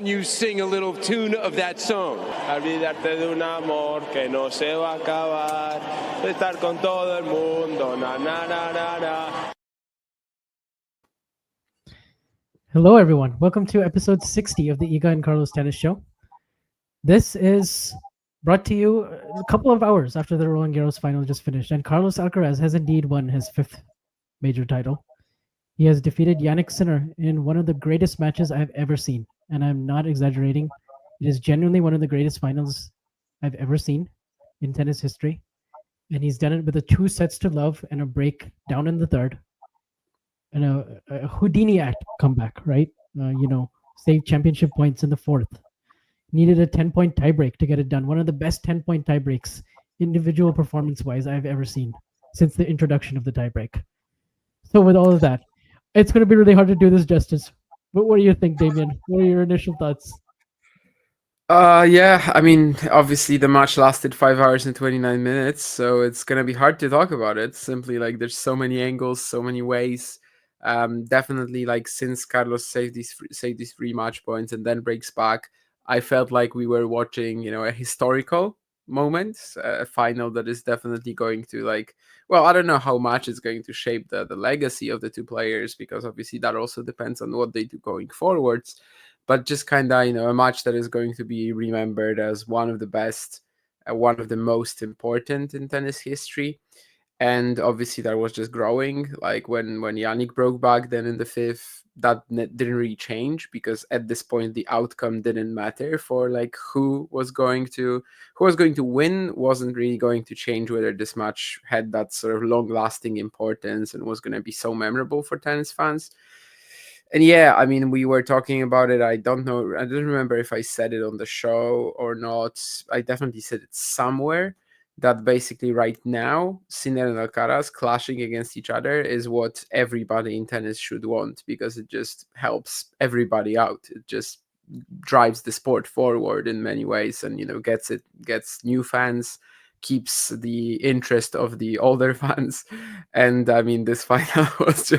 you sing a little tune of that song? Olvidarte de un amor que no se va a acabar, estar con todo el mundo, na na na na na. Hello, everyone. Welcome to episode 60 of the Iga and Carlos Tennis Show. This is brought to you a couple of hours after the Roland Garros final just finished, and Carlos Alcaraz has indeed won his fifth major title. He has defeated Jannik Sinner in one of the greatest matches I've ever seen, and I'm not exaggerating. It is genuinely one of the greatest finals I've ever seen in tennis history, and he's done it with a 2 sets to love and a break down in the third, and a Houdini act comeback, right? Saved championship points in the fourth. Needed a 10-point tiebreak to get it done. One of the best 10-point tiebreaks, individual performance-wise, I've ever seen since the introduction of the tiebreak. So with all of that, it's going to be really hard to do this justice. But what do you think, Damian? What are your initial thoughts? Yeah, I mean, obviously the match lasted 5 hours and 29 minutes, so it's gonna be hard to talk about it. Simply like there's so many angles, so many ways. Definitely like since Carlos saved these 3 match points and then breaks back, I felt like we were watching, a historical moment, a final that is definitely going to I don't know how much it's going to shape the legacy of the two players, because obviously that also depends on what they do going forwards. But just kind of, a match that is going to be remembered as one of the best, one of the most important in tennis history. And obviously that was just growing. Like when Jannik broke back, then in the fifth, that didn't really change, because at this point the outcome didn't matter for like who was going to win. Wasn't really going to change whether this match had that sort of long lasting importance and was going to be so memorable for tennis fans. And yeah, I mean, we were talking about it. I don't remember if I said it on the show or not. I definitely said it somewhere, that basically right now, Sinner and Alcaraz clashing against each other is what everybody in tennis should want, because it just helps everybody out. It just drives the sport forward in many ways, and gets new fans, keeps the interest of the older fans. And I mean, this final was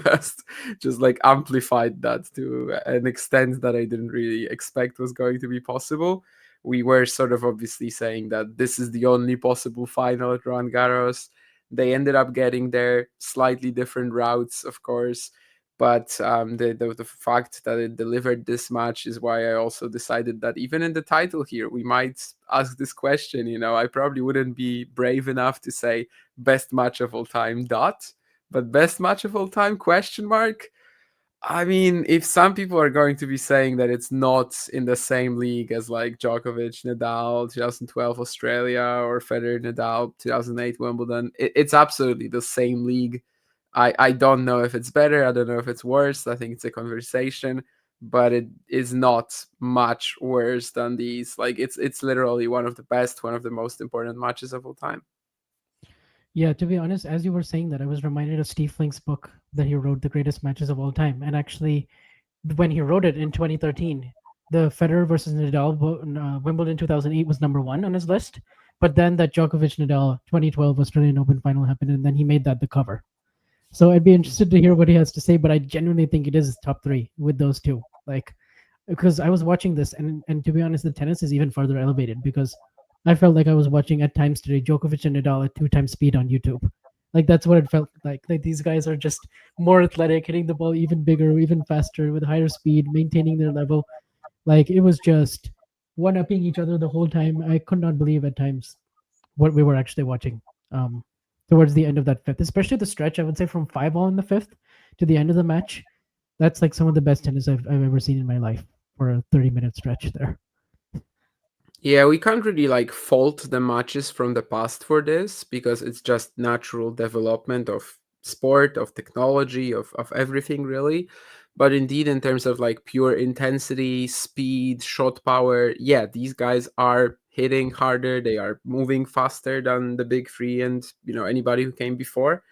just like amplified that to an extent that I didn't really expect was going to be possible. We were sort of obviously saying that this is the only possible final at Roland Garros. They ended up getting their slightly different routes, of course. But the fact that it delivered this match is why I also decided that even in the title here, we might ask this question. I probably wouldn't be brave enough to say best match of all time, but best match of all time, question mark. I mean, if some people are going to be saying that it's not in the same league as like Djokovic, Nadal, 2012 Australia, or Federer, Nadal, 2008 Wimbledon, it's absolutely the same league. I don't know if it's better. I don't know if it's worse. I think it's a conversation, but it is not much worse than these. Like it's literally one of the best, one of the most important matches of all time. Yeah, to be honest, as you were saying that, I was reminded of Steve Flink's book that he wrote, The Greatest Matches of All Time. And actually, when he wrote it in 2013, the Federer versus Nadal Wimbledon 2008 was number 1 on his list. But then that Djokovic Nadal 2012 Australian Open final happened, and then he made that the cover. So I'd be interested to hear what he has to say, but I genuinely think it is top 3 with those two. Like, because I was watching this, and to be honest, the tennis is even further elevated, because I felt like I was watching at times today Djokovic and Nadal at 2 times speed on YouTube. Like that's what it felt like. Like these guys are just more athletic, hitting the ball even bigger, even faster, with higher speed, maintaining their level. Like it was just one-upping each other the whole time. I could not believe at times what we were actually watching. Towards the end of that fifth, especially the stretch, I would say from 5-all in the fifth to the end of the match. That's like some of the best tennis I've ever seen in my life for a 30-minute stretch there. Yeah, we can't really like fault the matches from the past for this, because it's just natural development of sport, of technology, of everything really. But indeed, in terms of like pure intensity, speed, shot power, yeah, these guys are hitting harder. They are moving faster than the big three and anybody who came before.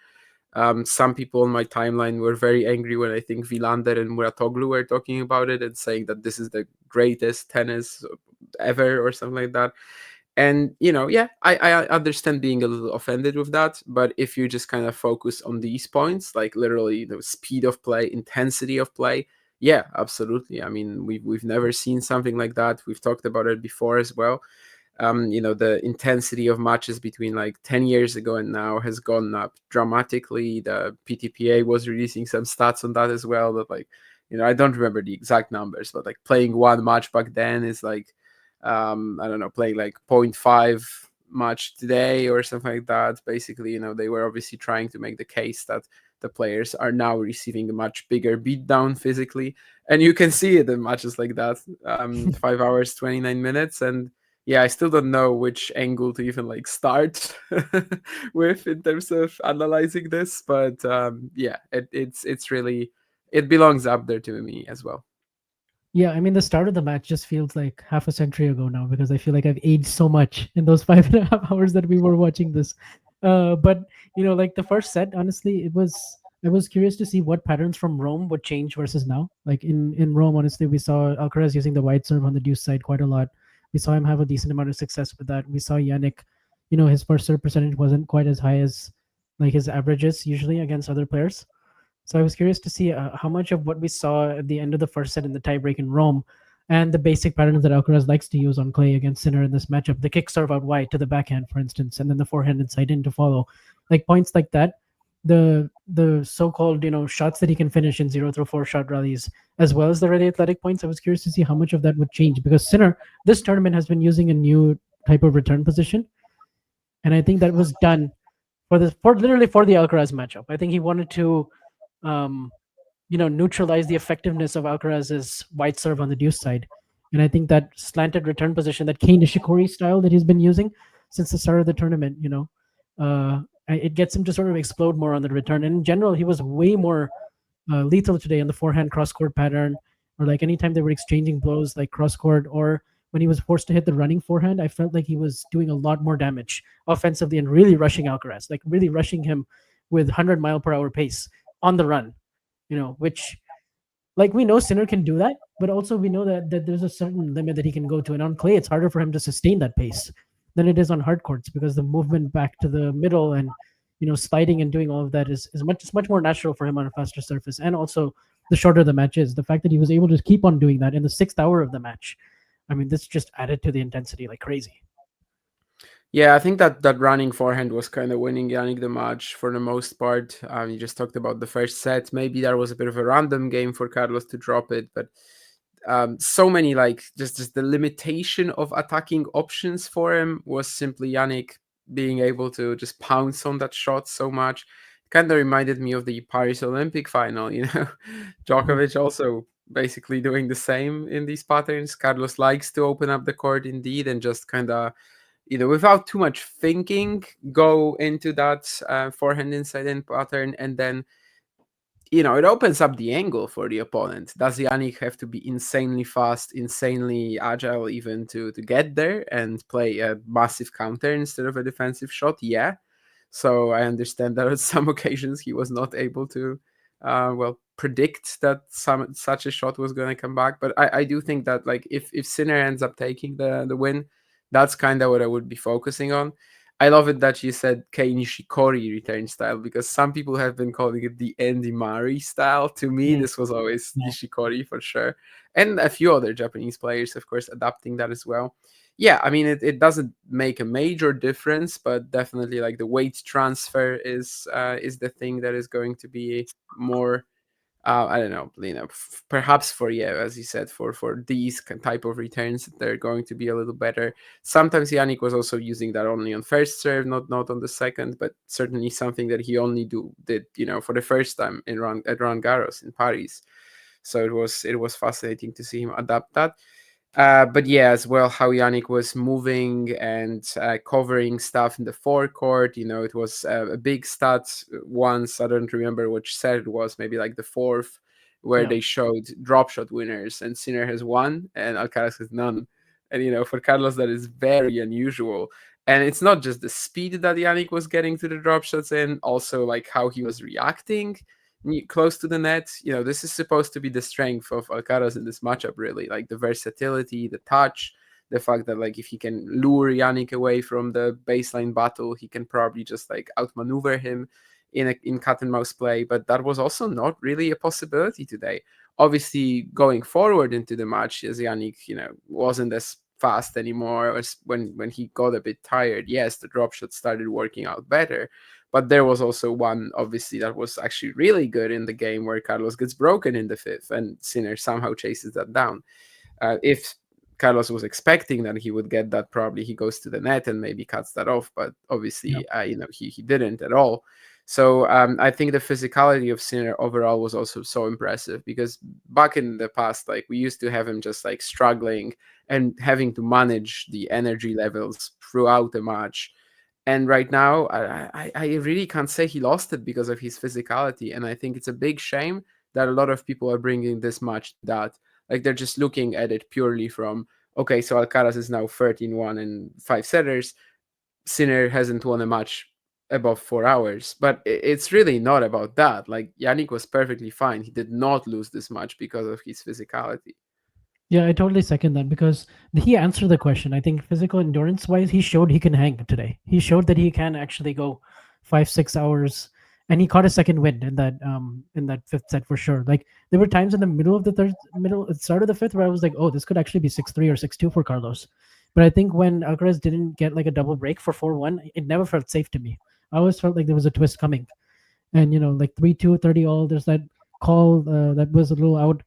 Some people on my timeline were very angry when I think Wilander and Muratoglu were talking about it and saying that this is the greatest tennis ever or something like that. And, I understand being a little offended with that. But if you just kind of focus on these points, like literally the speed of play, intensity of play, Yeah, absolutely. I mean, we've never seen something like that. We've talked about it before as well. The intensity of matches between like 10 years ago and now has gone up dramatically. The PTPA was releasing some stats on that as well. That like, I don't remember the exact numbers, but like playing one match back then is like, I don't know, playing like zero point 0.5 match today or something like that. Basically, they were obviously trying to make the case that the players are now receiving a much bigger beatdown physically, and you can see it in matches like that. 5 hours 29 minutes, and yeah, I still don't know which angle to even like start with in terms of analyzing this, but yeah, it's really, it belongs up there to me as well. Yeah, I mean, the start of the match just feels like half a century ago now because I feel like I've aged so much in those 5.5 hours that we were watching this. But like the first set, honestly, I was curious to see what patterns from Rome would change versus now. Like in Rome, honestly, we saw Alcaraz using the wide serve on the deuce side quite a lot. We saw him have a decent amount of success with that. We saw Yannick, his first serve percentage wasn't quite as high as like his averages usually against other players. So I was curious to see how much of what we saw at the end of the first set in the tiebreak in Rome and the basic patterns that Alcaraz likes to use on clay against Sinner in this matchup, the kick serve out wide to the backhand, for instance, and then the forehand inside in to follow, like points like that, the so-called shots that he can finish in 0-4 shot rallies, as well as the really athletic points. I was curious to see how much of that would change because Sinner this tournament has been using a new type of return position, and I think that was done for literally for the Alcaraz matchup. I think he wanted to um, neutralize the effectiveness of Alcaraz's wide serve on the deuce side. And I think that slanted return position, that Kei Nishikori style that he's been using since the start of the tournament, it gets him to sort of explode more on the return. And in general, he was way more lethal today on the forehand cross court pattern, or like anytime they were exchanging blows like cross court, or when he was forced to hit the running forehand, I felt like he was doing a lot more damage offensively and really rushing Alcaraz, like really rushing him with 100-mile-per-hour pace on the run, which like we know Sinner can do that, but also we know that there's a certain limit that he can go to. And on clay, it's harder for him to sustain that pace than it is on hard courts because the movement back to the middle and sliding and doing all of that is much more natural for him on a faster surface. And also the shorter the match is, the fact that he was able to keep on doing that in the 6th hour of the match. I mean, this just added to the intensity like crazy. Yeah, I think that running forehand was kind of winning Yannick the match for the most part. You just talked about the first set. Maybe that was a bit of a random game for Carlos to drop it, but so many like just the limitation of attacking options for him was simply Yannick being able to just pounce on that shot so much. Kind of reminded me of the Paris Olympic final, Mhm. Djokovic also basically doing the same in these patterns. Carlos likes to open up the court indeed and just kind of without too much thinking, go into that forehand inside in pattern, and then it opens up the angle for the opponent. Does Yannick have to be insanely fast, insanely agile, even to get there and play a massive counter instead of a defensive shot? Yeah. So I understand that on some occasions he was not able to, predict that such a shot was going to come back. But I do think that like if Sinner ends up taking the win, that's kind of what I would be focusing on. I love it that you said Kei Nishikori return style because some people have been calling it the Andy Murray style. To me, Mm, this was always yeah. Nishikori for sure. And a few other Japanese players, of course, adapting that as well. Yeah, I mean, it doesn't make a major difference, but definitely like the weight transfer is the thing that is going to be more I don't know, perhaps for as you said, for these type of returns, they're going to be a little better. Sometimes Yannick was also using that only on first serve, not on the second, but certainly something that he only did for the first time at Roland Garros in Paris. So it was fascinating to see him adapt that. But yeah, as well, how Yannick was moving and covering stuff in the forecourt. It was a big stat once. I don't remember which set it was, maybe like the fourth, where Yeah. they showed drop shot winners, and Sinner has one and Alcaraz has none. And for Carlos, that is very unusual. And it's not just the speed that Yannick was getting to the drop shots in, also like how he was reacting close to the net. This is supposed to be the strength of Alcaraz in this matchup, really. Like the versatility, the touch, the fact that like if he can lure Yannick away from the baseline battle, he can probably just like outmaneuver him. in cat and mouse play, but that was also not really a possibility today. Obviously, going forward into the match, as Jannik, wasn't as fast anymore as when he got a bit tired. Yes, the drop shot started working out better, but there was also one, obviously, that was actually really good in the game where Carlos gets broken in the fifth and Sinner somehow chases that down. If Carlos was expecting that he would get that, probably he goes to the net and maybe cuts that off, but obviously, he didn't at all. So I think the physicality of Sinner overall was also so impressive, because back in the past, like, we used to have him just like struggling and having to manage the energy levels throughout the match. And right now, I really can't say he lost it because of his physicality. And I think it's a big shame that a lot of people are bringing this match to that. Like, they're just looking at it purely from, okay, so Alcaraz is now 13-1 and 5 setters. Sinner hasn't won a match above 4 hours. But it's really not about that. Like, Jannik was perfectly fine. He did not lose this match because of his physicality. Yeah, I totally second that because he answered the question. I think physical endurance wise, he showed he can hang today. He showed that he can actually go 5 6 hours, and he caught a second win in that fifth set for sure. Like, there were times in the middle of the start of the fifth, where I was like, oh, this could actually be 6-3 or 6-2 for Carlos. But I think when Alcaraz didn't get like a double break for 4-1, it never felt safe to me. I always felt like there was a twist coming, and like 3-2, 30 all. There's that call that was a little out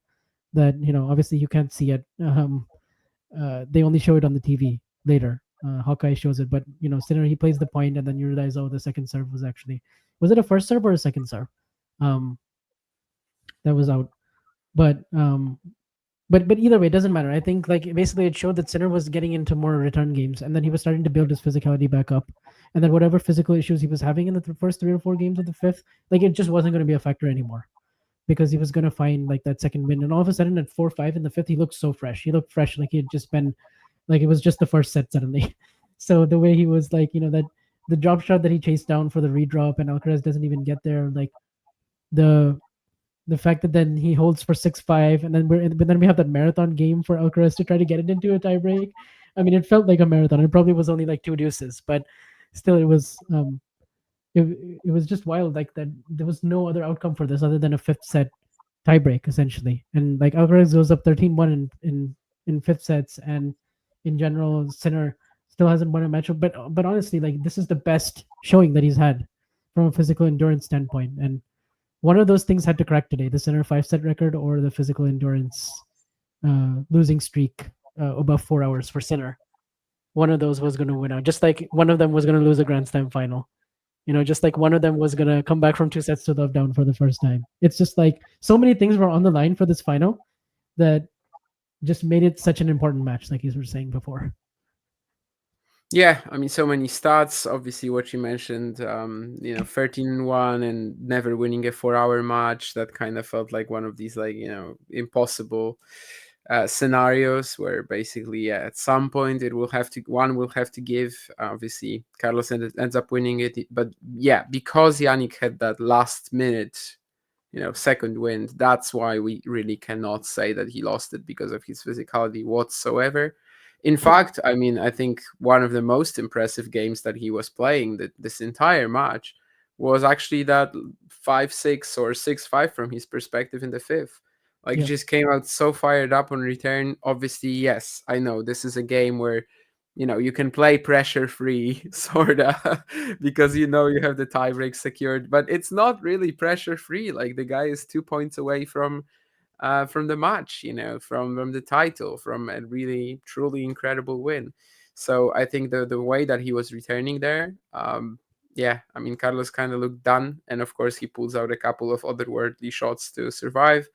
that obviously you can't see it. They only show it on the TV later. Hawkeye shows it, but Sinner, he plays the point, and then you realize, oh, the second serve was it a first serve or a second serve? Um, that was out. But either way, it doesn't matter. I think, like, basically it showed that Sinner was getting into more return games, and then he was starting to build his physicality back up, and then whatever physical issues he was having in the first 3 or 4 games of the fifth, like, it just wasn't going to be a factor anymore, because he was going to find like that second win. And all of a sudden at 4-5 in the fifth, he looked so fresh. He looked fresh, like he had just been, like, it was just the first set suddenly. So the way he was, like, that the drop shot that he chased down for the redrop, and Alcaraz doesn't even get there, like, the the fact that then he holds for 6-5, and then but then we have that marathon game for Alcaraz to try to get it into a tiebreak. I mean, it felt like a marathon. It probably was only like 2 deuces, but still, it was just wild, like, that there was no other outcome for this other than a fifth set tiebreak, essentially. And like, Alcaraz goes up 13-1 in fifth sets, and in general, Sinner still hasn't won a match. But honestly, like, this is the best showing that he's had from a physical endurance standpoint. And one of those things had to crack today: the Sinner 5 set record, or the physical endurance losing streak above 4 hours for Sinner. One of those was going to win out, just like one of them was going to lose a Grand Slam final. Just like one of them was gonna come back from 2 sets to love down for the first time. It's just like so many things were on the line for this final that just made it such an important match, like you were saying before. Yeah, I mean, so many stats. Obviously, what you mentioned, 13-1 and never winning a 4-hour match. That kind of felt like one of these, like, impossible scenarios where basically, at some point one will have to give. Obviously, Carlos ends up winning it, but yeah, because Jannik had that last minute, second win, that's why we really cannot say that he lost it because of his physicality whatsoever. In fact, I mean, I think one of the most impressive games that he was playing this entire match was actually that 5-6 or 6-5 from his perspective in the fifth. Like, Yeah. just came out so fired up on return. Obviously, yes, I know this is a game where, you can play pressure free, sort of, because you have the tiebreak secured, but it's not really pressure free. Like, the guy is 2 points away from the match, from the title, from a really truly incredible win. So I think the way that he was returning there, yeah, I mean, Carlos kind of looked done, and of course he pulls out a couple of otherworldly shots to survive.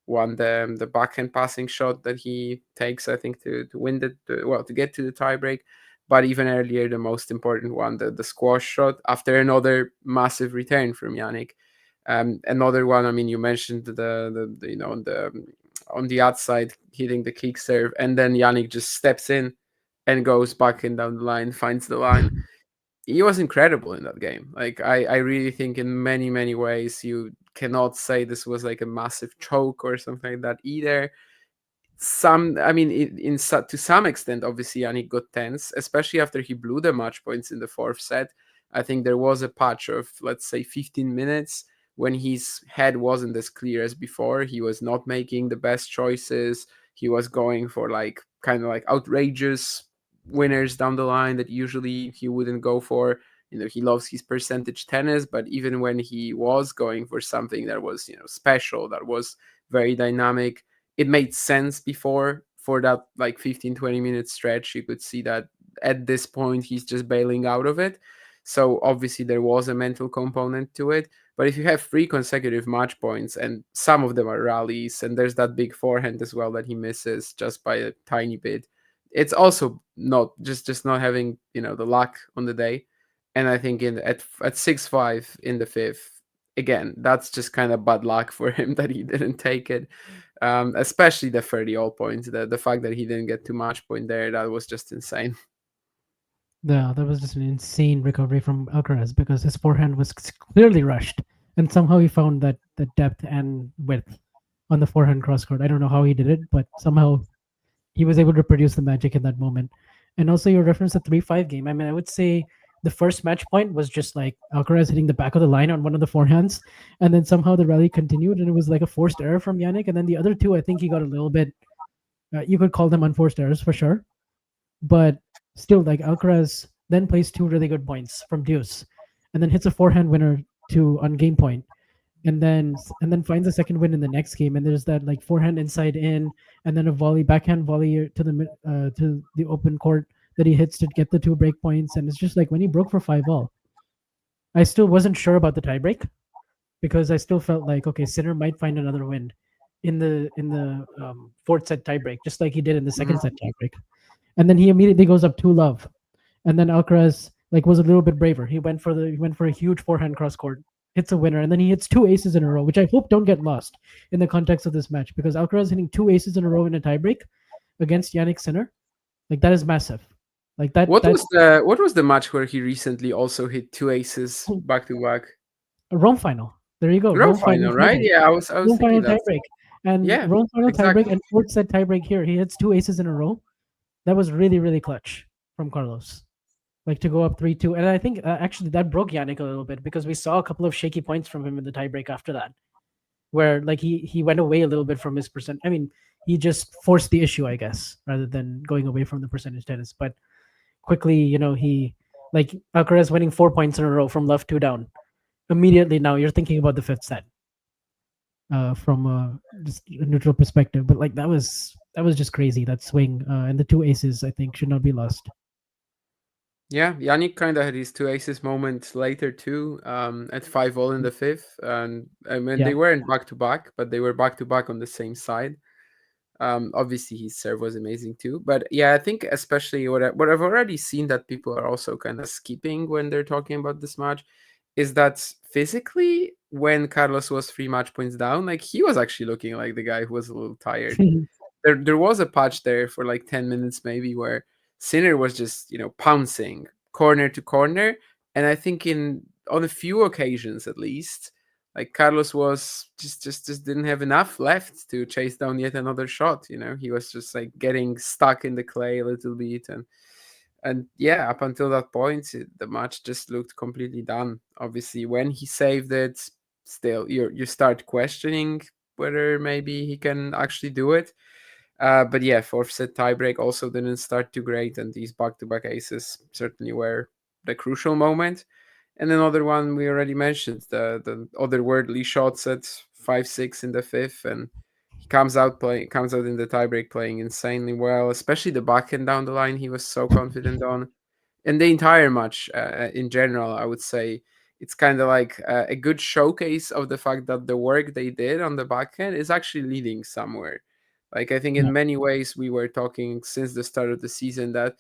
One, the backhand passing shot that he takes, I think, to win to get to the tiebreak. But even earlier, the most important one, the squash shot after another massive return from Jannik. Another one, I mean, you mentioned on the outside hitting the kick serve, and then Jannik just steps in and goes back and down the line, finds the line. He was incredible in that game. Like, I really think in many, many ways you cannot say this was like a massive choke or something like that either. I mean, to some extent, obviously Jannik got tense, especially after he blew the match points in the fourth set. I think there was a patch of, let's say, 15 minutes when his head wasn't as clear as before. He was not making the best choices. He was going for like kind of like outrageous winners down the line that usually he wouldn't go for. He loves his percentage tennis, but even when he was going for something that was, special, that was very dynamic, it made sense before. For that like 15-20 minute stretch, you could see that at this point he's just bailing out of it. So obviously there was a mental component to it. But if you have 3 consecutive match points and some of them are rallies, and there's that big forehand as well that he misses just by a tiny bit, it's also not just not having the luck on the day. And I think at 6-5 in the fifth, again, that's just kind of bad luck for him that he didn't take it. Especially the 30 all points. The fact that he didn't get to match point there, that was just insane. Yeah, that was just an insane recovery from Alcaraz because his forehand was clearly rushed, and somehow he found that depth and width on the forehand cross court. I don't know how he did it, but somehow he was able to produce the magic in that moment. And also your reference to 3-5 game. I mean, I would say the first match point was just like Alcaraz hitting the back of the line on one of the forehands, and then somehow the rally continued, and it was like a forced error from Jannik. And then the other two, I think he got a little bit. You could call them unforced errors for sure, but still, like Alcaraz then plays two really good points from deuce, and then hits a forehand winner to on game point, and then finds a second win in the next game. And there's that like forehand inside in, and then a backhand volley to the open court that he hits to get the two break points. And it's just like when he broke for 5 all, I still wasn't sure about the tiebreak because I still felt like okay, Sinner might find another win in the fourth set tiebreak, just like he did in the second set tiebreak. And then he immediately goes up 2-love, and then Alcaraz like was a little bit braver. He went for a huge forehand cross court, hits a winner, and then he hits two aces in a row, which I hope don't get lost in the context of this match because Alcaraz hitting two aces in a row in a tiebreak against Jannik Sinner, like that is massive. Like that. What was the match where he recently also hit two aces back to back? A Rome final. There you go. Rome Rome final final, right? tiebreak. Yeah, I was Rome final thinking that. tiebreak. And Yeah, Rome final tiebreak exactly. and fourth set tiebreak here. He hits two aces in a row. That was really, really clutch from Carlos. Like to go up 3-2. And I think actually that broke Yannick a little bit because we saw a couple of shaky points from him in the tiebreak after that, where like he went away a little bit from his percent. I mean, he just forced the issue, I guess, rather than going away from the percentage tennis. But quickly, he like Alcaraz winning 4 points in a row from left two down. Immediately now you're thinking about the fifth set from just a neutral perspective. But like that was just crazy. That swing and the two aces, I think, should not be lost. Yeah, Yannick kind of had his two aces moment later too, at 5 all in the fifth, and I mean Yeah. they weren't back to back, but they were back to back on the same side. Obviously his serve was amazing too, but yeah, I think especially what I've already seen that people are also kind of skipping when they're talking about this match is that physically when Carlos was 3 match points down, like he was actually looking like the guy who was a little tired. There was a patch there for like 10 minutes maybe where Sinner was just, pouncing corner to corner. And I think on a few occasions at least, like Carlos was just didn't have enough left to chase down yet another shot. He was just like getting stuck in the clay a little bit, and yeah, up until that point, the match just looked completely done. Obviously, when he saved it, still you start questioning whether maybe he can actually do it. But yeah, fourth set tiebreak also didn't start too great, and these back-to-back aces certainly were the crucial moment. And another one we already mentioned, the otherworldly shots at 5-6 in the fifth, and he comes out in the tiebreak playing insanely well, especially the backhand down the line. He was so confident on, and the entire match in general, I would say it's kind of like a good showcase of the fact that the work they did on the backhand is actually leading somewhere. Like I think Yeah. in many ways we were talking since the start of the season that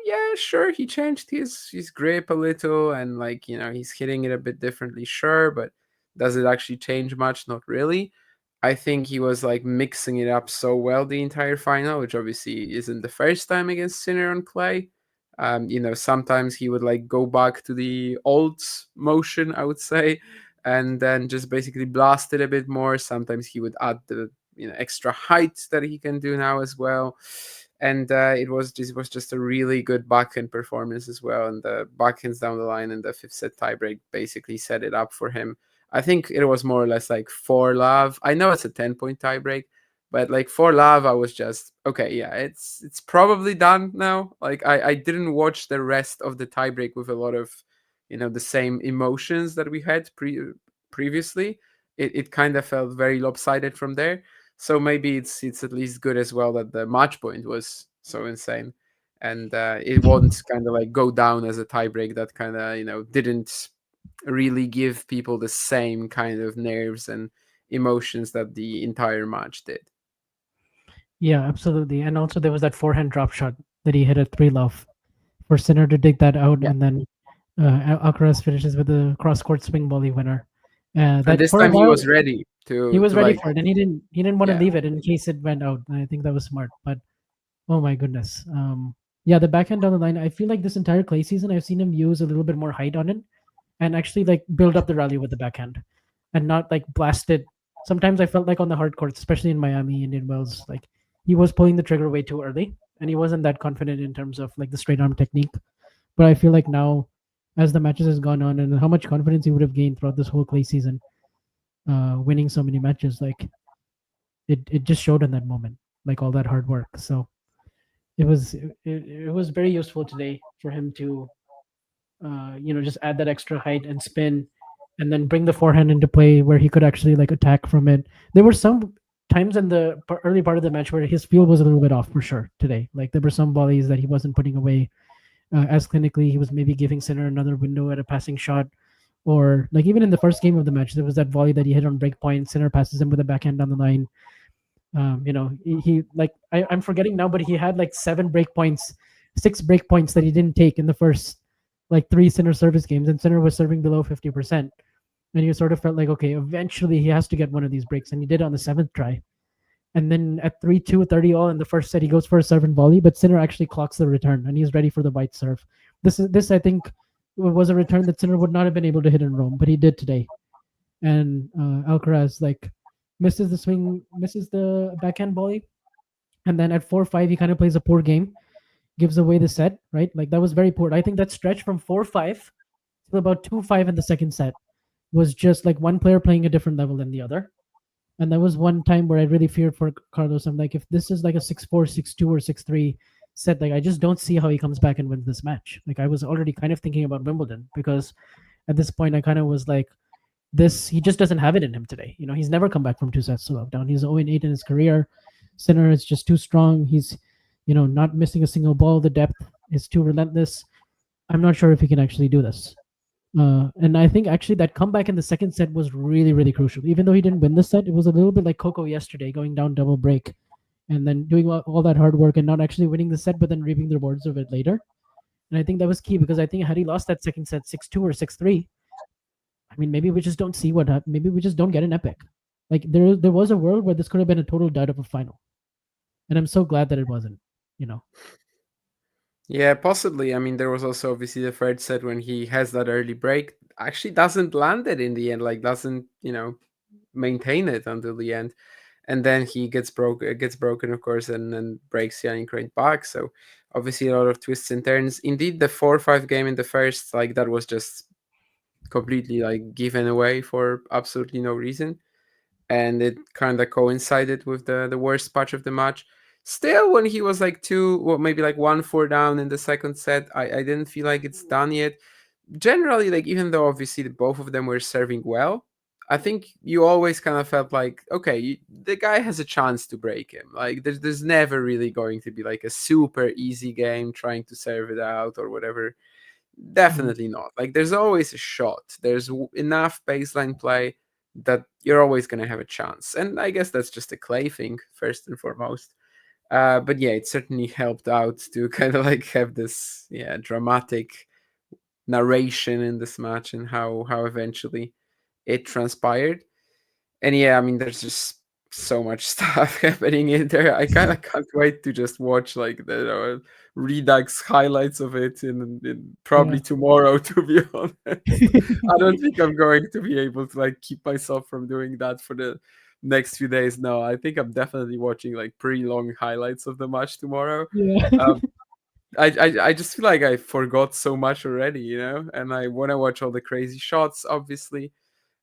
yeah, sure, he changed his grip a little and like he's hitting it a bit differently, sure, but does it actually change much? Not really. I think he was like mixing it up so well the entire final, which obviously isn't the first time against Sinner on clay. Sometimes he would like go back to the old motion, I would say, and then just basically blast it a bit more. Sometimes he would add the extra height that he can do now as well. and it was just a really good backhand performance as well, and the backhands down the line and the fifth set tiebreak basically set it up for him. I think it was more or less like 4-love. I know it's a 10-point tiebreak, but like 4-love, I was just okay. Yeah, it's probably done now. Like I didn't watch the rest of the tiebreak with a lot of the same emotions that we had previously. It kind of felt very lopsided from there. So maybe it's at least good as well that the match point was so insane, and it won't kind of like go down as a tiebreak that kind of didn't really give people the same kind of nerves and emotions that the entire match did. Yeah, absolutely. And also there was that forehand drop shot that he hit at 3-love for Sinner to dig that out, Yeah, and then Alcaraz finishes with a cross court swing volley winner. and That this for a time he while was ready he was to ready like for it, and he didn't want to yeah. leave it in case it went out. And I think that was smart. But oh my goodness, yeah, the backhand down the line. I feel like this entire clay season, I've seen him use a little bit more height on it, and actually like build up the rally with the backhand, and not like blast it. Sometimes I felt like on the hard courts, especially in Miami, Indian Wells, like he was pulling the trigger way too early, and he wasn't that confident in terms of like the straight arm technique. But I feel like now, as the matches has gone on, and how much confidence he would have gained throughout this whole clay season, winning so many matches, like it just showed in that moment, like all that hard work. So it was very useful today for him to just add that extra height and spin, and then bring the forehand into play where he could actually like attack from it. There were some times in the early part of the match where his field was a little bit off for sure today. Like there were some volleys that he wasn't putting away as clinically. He was maybe giving Sinner another window at a passing shot, or like even in the first game of the match, there was that volley that he hit on break point. Sinner passes him with a backhand down the line. He like I'm forgetting now, but he had like 7 break points, 6 break points that he didn't take in the first like 3 Sinner service games, and Sinner was serving below 50%. And you sort of felt like, okay, eventually he has to get one of these breaks, and he did on the 7th try. And then at 3-2, 30-all in the first set, he goes for a serve and volley, but Sinner actually clocks the return, and he's ready for the white serve. This I think was a return that Sinner would not have been able to hit in Rome, but he did today. And Alcaraz like misses the swing, misses the backhand volley, and then at 4-5 he kind of plays a poor game, gives away the set. Right, like that was very poor. I think that stretch from 4-5 to about 2-5 in the second set was just like one player playing a different level than the other. And that was one time where I really feared for Carlos. I'm like, if this is like a 6-4, 6-2, or 6-3 set, like I just don't see how he comes back and wins this match. Like I was already kind of thinking about Wimbledon, because at this point I kind of was like, this he just doesn't have it in him today. He's never come back from 2 sets to love down. He's 0-8 in his career. Sinner is just too strong. He's not missing a single ball. The depth is too relentless. I'm not sure if he can actually do this. And I think actually that comeback in the second set was really, really crucial. Even though he didn't win the set, it was a little bit like Coco yesterday, going down double break and then doing all that hard work and not actually winning the set, but then reaping the rewards of it later. And I think that was key, because I think had he lost that second set 6-2 or 6-3, I mean, maybe we just don't see what happened. Maybe we just don't get an epic. Like there was a world where this could have been a total dud of a final, and I'm so glad that it wasn't. You know. Yeah, possibly. I mean, there was also obviously the third set when he has that early break, actually doesn't land it in the end, like doesn't, maintain it until the end. And then he gets broken, of course, and then breaks Jannik right back. So obviously a lot of twists and turns. Indeed, the 4-5 game in the first, like that was just completely like given away for absolutely no reason. And it kind of coincided with the worst patch of the match. Still, when he was like maybe like 1-4 down in the second set, I didn't feel like it's done yet. Generally, like even though obviously both of them were serving well, I think you always kind of felt like, okay, the guy has a chance to break him. Like there's never really going to be like a super easy game trying to serve it out or whatever. Mhm. Definitely not. Like there's always a shot. There's enough baseline play that you're always going to have a chance. And I guess that's just a clay thing first and foremost. But yeah, it certainly helped out to kind of like have this dramatic narration in this match and how eventually it transpired. And yeah, I mean, there's just so much stuff happening in there. I kind of can't wait to just watch like the Redux highlights of it in Yeah. probably tomorrow. To be honest, I don't think I'm going to be able to like keep myself from doing that for the next few days. No, I think I'm definitely watching like pretty long highlights of the match tomorrow. Yeah. Um, I just feel like I forgot so much already, and I want to watch all the crazy shots, obviously.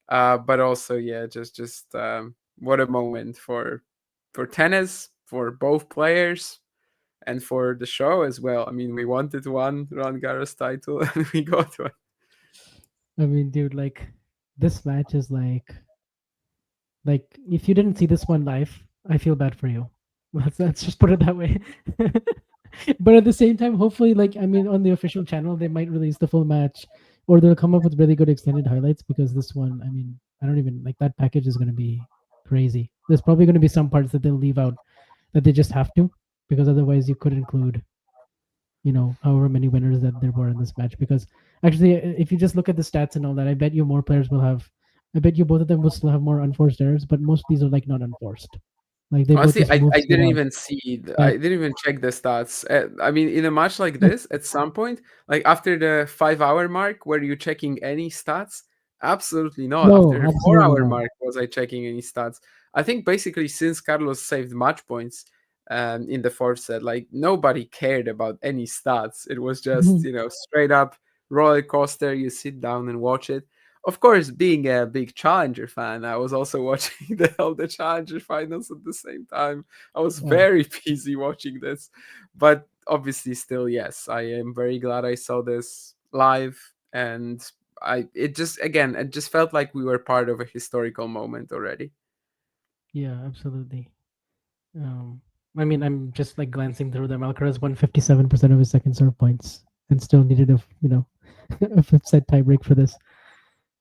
But also, yeah, just what a moment for tennis, for both players, and for the show as well. I mean, we wanted one Roland Garros title, and we got one. I mean, dude, like this match is like if you didn't see this one live, I feel bad for you. Let's just put it that way. But at the same time, hopefully, like I mean, on the official channel, they might release the full match, or they'll come up with really good extended highlights. Because this one, I mean, I don't even like that package is going to be crazy. There's probably going to be some parts that they'll leave out that they just have to, because otherwise you could include, however many winners that there were in this match. Because actually, if you just look at the stats and all that, I bet you more players will have. I bet you both of them will still have more unforced errors, but most of these are like not unforced. Like they both Honestly, just move I so didn't well. even see, I Like didn't even check the stats. I mean, in a match like like this, at some point, like after the 5 hour mark, were you checking any stats? Absolutely not. After no, the four absolutely hour not. mark, was I checking any stats? I think basically since Carlos saved match points in the fourth set, like nobody cared about any stats. It was just, straight up roller coaster. You sit down and watch it. Of course, being a big Challenger fan, I was also watching all the Challenger finals at the same time. I was Oh, very busy watching this, but obviously, still, yes, I am very glad I saw this live, and it just felt like we were part of a historical moment already. yeah, absolutely. Um, I mean, I'm just like glancing through them. Alcaraz won 57% of his second serve points and still needed a fifth set tiebreak for this.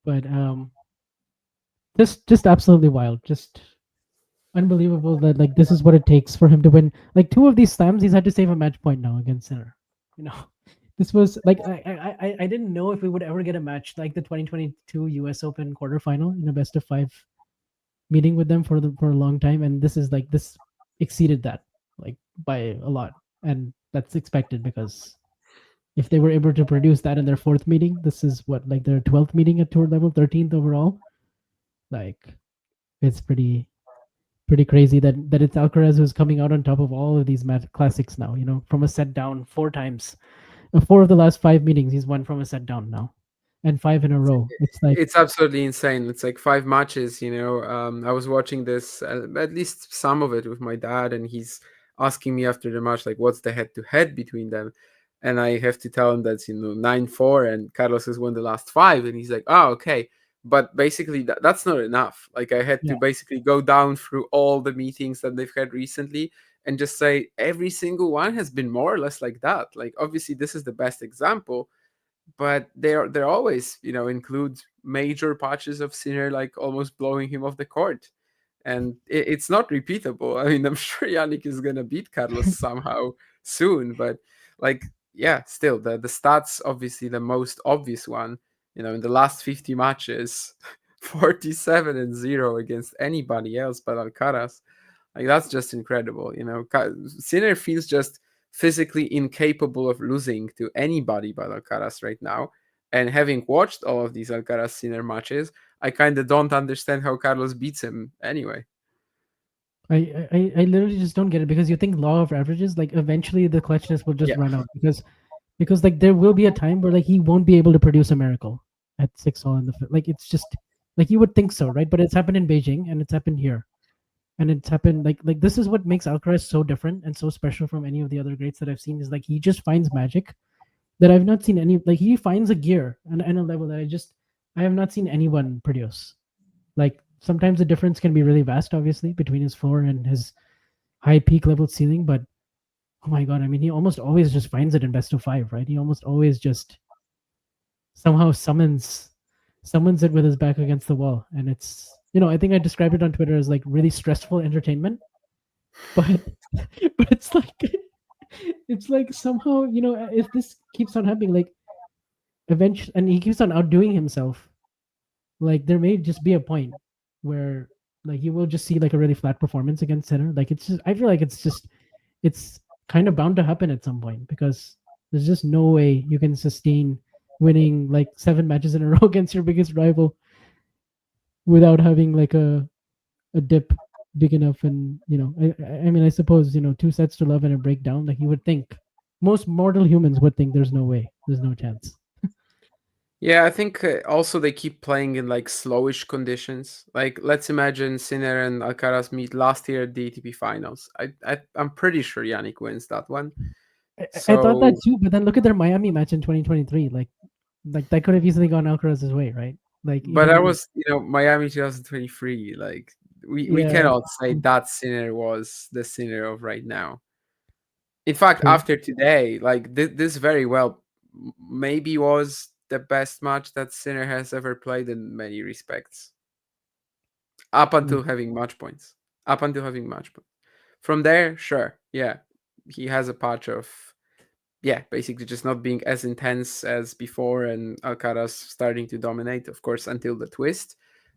But just absolutely wild. Just unbelievable that like this is what it takes for him to win. Like two of these slams, he's had to save a match point now against Sinner. You know, this was like I didn't know if we would ever get a match like the 2022 U.S. Open quarterfinal in a best of five meeting with them for a long time, and this is like this exceeded that like by a lot, and that's expected because if they were able to produce that in their fourth meeting, this is what like their 12th meeting at tour level, 13th overall. Like it's pretty crazy that it's Alcaraz who's coming out on top of all of these match classics now. From a set down four times, four of the last five meetings he's won from a set down now, and five in a row. It's like It's absolutely insane. It's like 5 matches. I was watching this, at least some of it, with my dad, and he's asking me after the match, like, what's the head to head between them? And I have to tell him that's 9-4, and Carlos has won the last five, and he's like, oh, okay. But basically, that's not enough. Like, I had yeah, to basically go down through all the meetings that they've had recently and just say every single one has been more or less like that. Like, obviously, this is the best example, but they're always include major patches of Sinner, like almost blowing him off the court, and it's not repeatable. I mean, I'm sure Yannick is gonna beat Carlos somehow soon, but like, yeah, still the stats, obviously the most obvious one, in the last 50 matches, 47-0 against anybody else but Alcaraz. Like, that's just incredible. Sinner feels just physically incapable of losing to anybody but Alcaraz right now. And having watched all of these Alcaraz Sinner matches, I kind of don't understand how Carlos beats him anyway. I literally just don't get it because you think law of averages, like eventually the clutchness will just Yeah. run out because like there will be a time where like he won't be able to produce a miracle at 6 all in the like it's just like you would think so, right? But it's happened in Beijing and it's happened here. And it's happened like this is what makes Alcaraz so different and so special from any of the other greats that I've seen is like he just finds magic that I've not seen any like he finds a gear and a level that I have not seen anyone produce. Like sometimes the difference can be really vast, obviously, between his floor and his high peak level ceiling. But oh my god, I mean, he almost always just finds it in best of five, right? He almost always just somehow summons it with his back against the wall, and it's I think I described it on Twitter as like really stressful entertainment, but but it's like somehow if this keeps on happening, like eventually, and he keeps on outdoing himself, like there may just be a point where like you will just see like a really flat performance against Center. Like it's just I feel like it's kind of bound to happen at some point because there's just no way you can sustain winning like 7 matches in a row against your biggest rival without having like a dip big enough, and I mean, I suppose 2 sets to love and a breakdown. Like, you would think most mortal humans would think there's no way, there's no chance. Yeah, I think also they keep playing in like slowish conditions. Like, let's imagine Sinner and Alcaraz meet last year at the ATP finals. I'm pretty sure Yannick wins that one. I thought that So, too, but then look at their Miami match in 2023. Like that could have easily gone Alcaraz's way, right? Like, but that even was Miami 2023. Like, we yeah, cannot say that Sinner was the Sinner of right now. In fact, true. after today, like this very well maybe was the best match that Sinner has ever played in many respects. Up Yeah. until having match points. Up until having match points. From there, sure, yeah, he has a patch of basically just not being as intense as before, and Alcaraz starting to dominate, of course, until the twist.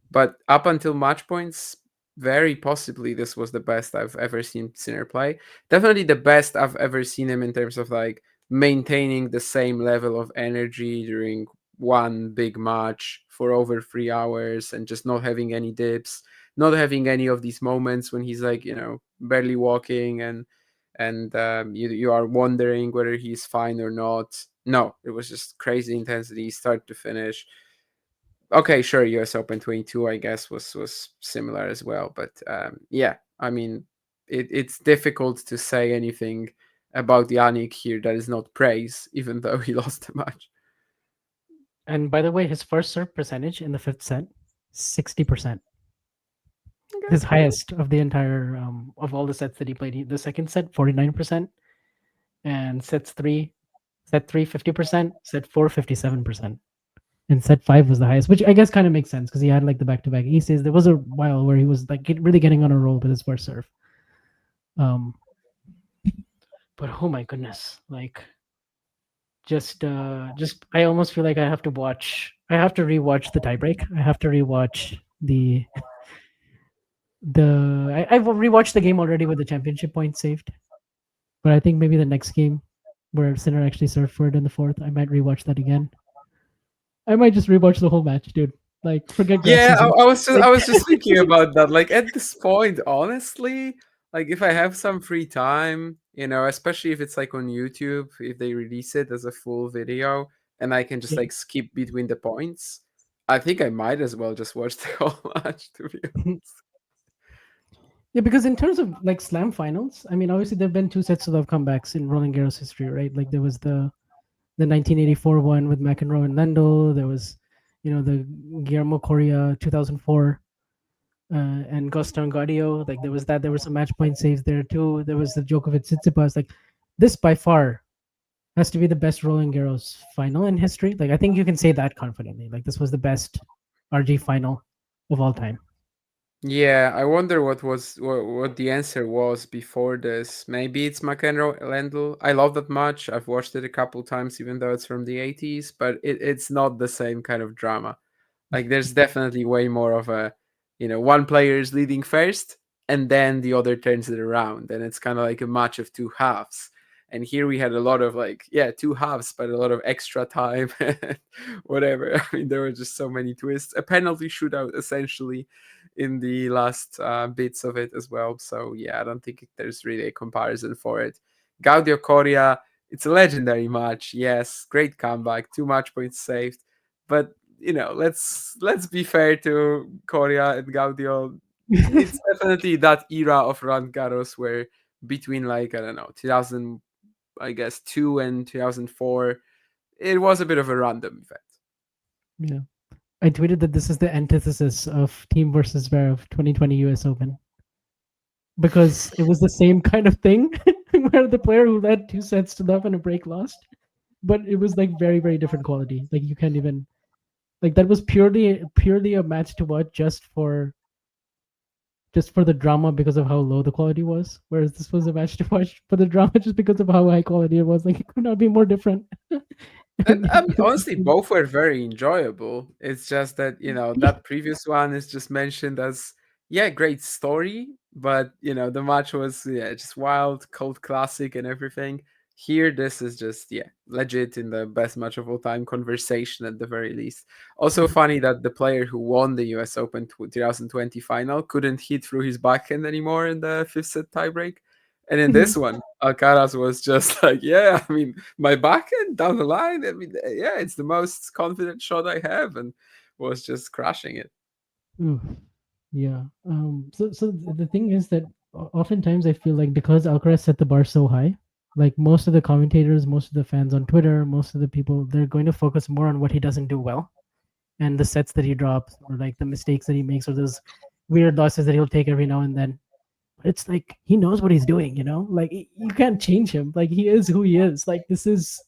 But up until match points, very possibly this was the best I've ever seen Sinner play. Definitely the best I've ever seen him in terms of like maintaining the same level of energy during one big match for over 3 hours and just not having any dips, not having any of these moments when he's like, barely walking and you are wondering whether he's fine or not. No, it was just crazy intensity, start to finish. Okay, sure, US Open 22, I guess, was similar as well. But yeah, I mean, it's difficult to say anything about Yannick here that is not praise, even though he lost the match. And by the way, his first serve percentage in the fifth set, 60%. Okay. His highest of the entire of all the sets that he played. The second set, 49%, and set 3, 50%, set 4, 57%. And set 5 was the highest, which I guess kind of makes sense because he had like the back-to-back aces. There was a while where he was like really getting on a roll with his first serve. Um, but oh my goodness, like just I almost feel like I have to rewatch the tiebreak. I have to rewatch I've rewatched the game already with the championship point saved. But I think maybe the next game where Sinner actually served for it in the fourth, I might rewatch that again. I might just rewatch the whole match, dude. Like, forget grass Yeah, season. I Like, was just thinking about that. Like, at this point, honestly, like if I have some free time, especially if it's like on YouTube, if they release it as a full video and I can just yeah. like skip between the points, I think I might as well just watch the whole match, to be honest. Yeah, because in terms of like slam finals, I mean, obviously there have been 2 sets of comebacks in Roland Garros history, right? Like there was the 1984 one with McEnroe and Lendl. There was, the Guillermo Coria 2004 and Gaston Gaudio. Like there was that. There were some match point saves there too. There was the Djokovic Tsitsipas. Like this by far has to be the best Roland Garros final in history. Like I think you can say that confidently. Like this was the best RG final of all time. Yeah, I wonder what the answer was before this. Maybe it's McEnroe Lendl. I love that match. I've watched it a couple times, even though it's from the 80s, but it's not the same kind of drama. Like there's definitely way more of a, one player is leading first and then the other turns it around. And it's kind of like a match of two halves. And here we had a lot of like, yeah, two halves, but a lot of extra time, whatever. I mean, there were just so many twists. A penalty shootout, essentially, in the last bits of it as well. So, yeah, I don't think there's really a comparison for it. Gaudio Coria, it's a legendary match. Yes, great comeback, 2 match points saved. But let's be fair to Coria and Gaudio. It's definitely that era of Roland Garros where between like I don't know 2000, I guess 2 and 2004, it was a bit of a random event. Yeah. I tweeted that this is the antithesis of Team versus Zverev 2020 US Open because it was the same kind of thing where the player who led 2 sets to love and a break lost, but it was like very very different quality. Like you can't even like that was purely a match to watch just for the drama because of how low the quality was. Whereas this was a match to watch for the drama just because of how high quality it was. Like it could not be more different. And I mean, honestly, both were very enjoyable. It's just that, that previous one is just mentioned as, yeah, great story, but, the match was, yeah, just wild, cult classic and everything. Here, this is just, yeah, legit in the best match of all time conversation at the very least. Also funny that the player who won the US Open 2020 final couldn't hit through his backhand anymore in the fifth set tiebreak. And in this one, Alcaraz was just like, yeah, I mean, my backhand down the line, I mean, yeah, it's the most confident shot I have, and was just crushing it. Oof. Yeah. So the thing is that oftentimes I feel like because Alcaraz set the bar so high, like most of the commentators, most of the fans on Twitter, most of the people, they're going to focus more on what he doesn't do well and the sets that he drops or like the mistakes that he makes or those weird losses that he'll take every now and then. But it's like he knows what he's doing, you know? Like you can't change him. Like he is who he is. Like this is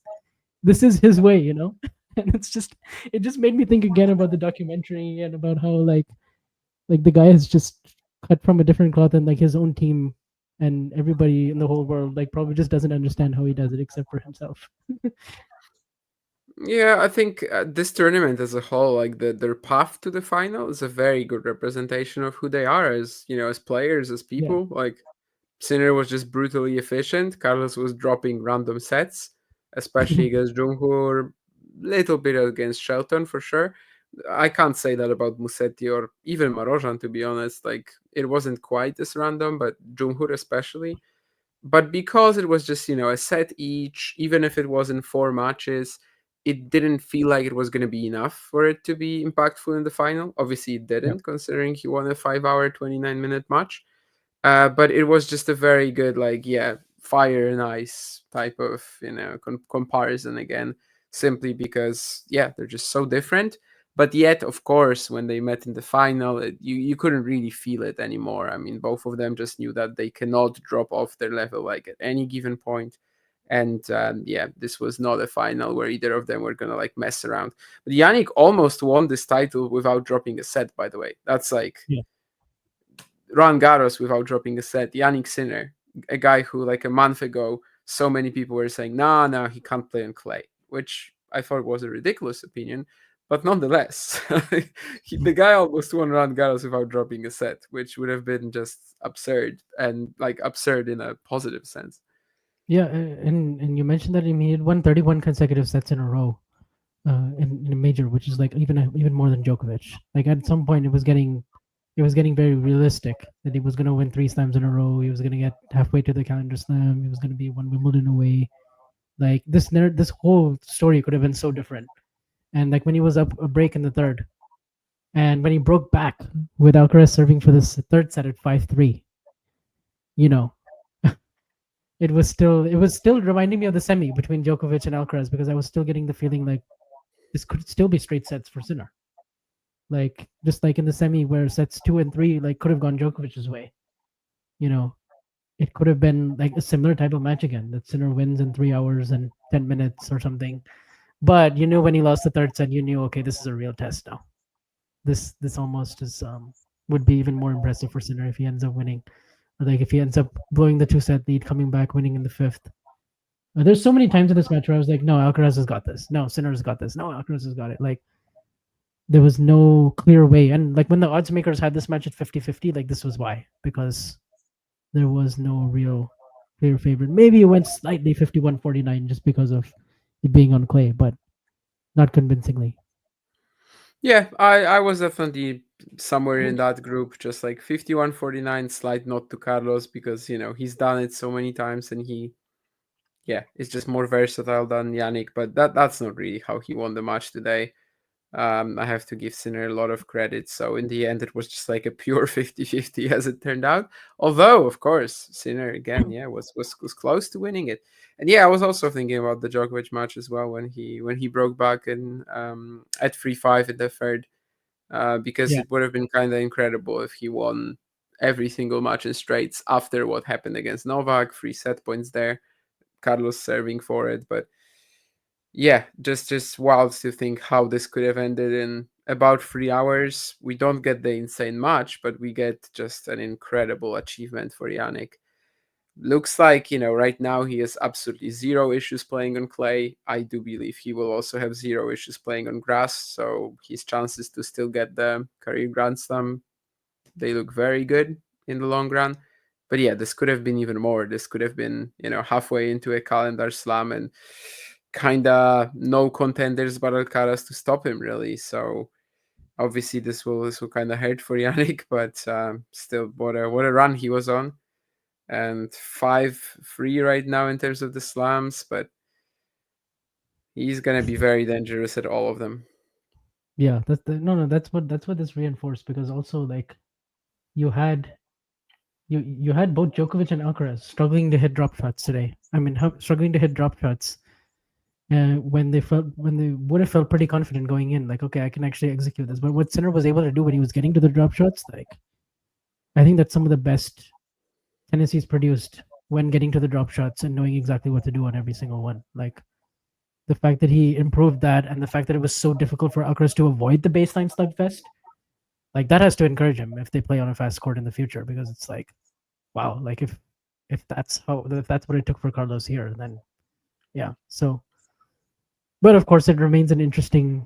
his way, you know? And it just made me think again about the documentary and about how like the guy is just cut from a different cloth and like his own team and everybody in the whole world like probably just doesn't understand how he does it except for himself. Yeah, I think this tournament as a whole, like their path to the final, is a very good representation of who they are as as players, as Yeah. people. Like Sinner was just brutally efficient. Carlos was dropping random sets, especially against Junghoor, little bit against Shelton for sure. I can't say that about Musetti or even Marojan, to be honest. Like it wasn't quite as random, but Junghoor especially. But because it was just a set each, even if it was in 4 matches, it didn't feel like it was going to be enough for it to be impactful in the final. Obviously it Yeah. didn't, considering he won a 5 hour 29-minute match. But it was just a very good, like, yeah, fire and ice type of comparison again, simply because, yeah, they're just so different. But yet, of course, when they met in the final, you couldn't really feel it anymore. I mean, both of them just knew that they cannot drop off their level like at any given point. And yeah, this was not a final where either of them were gonna like mess around. But Yannick almost won this title without dropping a set. By the way, that's like Yeah. Roland Garros without dropping a set. Jannik Sinner, a guy who like a month ago, so many people were saying, "No, no, he can't play on clay," which I thought was a ridiculous opinion. But nonetheless, the guy almost won Roland Garros without dropping a set, which would have been just absurd, and like absurd in a positive sense. Yeah, and you mentioned that he had won 31 consecutive sets in a row in a major, which is like even more than Djokovic. Like at some point, it was getting very realistic that he was going to win three slams in a row. He was going to get halfway to the calendar slam. He was going to be one Wimbledon away. Like this whole story could have been so different. And like when he was up a break in the third, and when he broke back with Alcaraz serving for this third set at 5-3, you know, it was still reminding me of the semi between Djokovic and Alcaraz because I was still getting the feeling like this could still be straight sets for Sinner. Like just like in the semi where sets 2 and 3 like could have gone Djokovic's way. You know, it could have been like a similar type of match again that Sinner wins in 3 hours and 10 minutes or something. But you knew when he lost the third set, you knew okay, this is a real test now. This almost is would be even more impressive for Sinner if he ends up winning. Or like if he ends up blowing the 2 set lead, coming back, winning in the fifth. There's so many times in this match where I was like, no, Alcaraz has got this. No, Sinner's got this. No, Alcaraz has got it. Like there was no clear way. And like when the odds makers had this match at 50-50, like this was why. Because there was no real clear favorite. Maybe it went slightly 51-49 just because of it being on clay, but not convincingly. Yeah, I was definitely somewhere in that group, just like 51-49, slight nod to Carlos because he's done it so many times, and yeah, is just more versatile than Yannick. But that's not really how he won the match today. I have to give Sinner a lot of credit. So in the end, it was just like a pure 50-50 as it turned out. Although, of course, Sinner again, yeah, was close to winning it. And yeah, I was also thinking about the Djokovic match as well when he broke back in at 3-5 in the third, because Yeah. it would have been kind of incredible if he won every single match in straights after what happened against Novak, 3 set points there, Carlos serving for it, but yeah, just wild to think how this could have ended in about 3 hours. We don't get the insane match, but we get just an incredible achievement for Yannick. Looks like, right now he has absolutely zero issues playing on clay. I do believe he will also have zero issues playing on grass. So his chances to still get the career Grand Slam, they look very good in the long run. But yeah, this could have been even more. This could have been, halfway into a calendar slam and kind of no contenders but Alcaraz to stop him, really. So obviously this will kind of hurt for Jannik, but still, what a run he was on, and 5-3 right now in terms of the slams, but he's gonna be very dangerous at all of them. Yeah, no, that's what this reinforced, because also like you had you had both Djokovic and Alcaraz struggling to hit drop shots today. I mean, struggling to hit drop shots when they would have felt pretty confident going in, like, okay, I can actually execute this. But what Sinner was able to do when he was getting to the drop shots, like, I think that's some of the best tennis he's produced, when getting to the drop shots and knowing exactly what to do on every single one. Like, the fact that he improved that, and the fact that it was so difficult for Alcaraz to avoid the baseline slugfest, like, that has to encourage him if they play on a fast court in the future, because it's like, wow, like if that's what it took for Carlos here, then yeah. So, but of course, it remains an interesting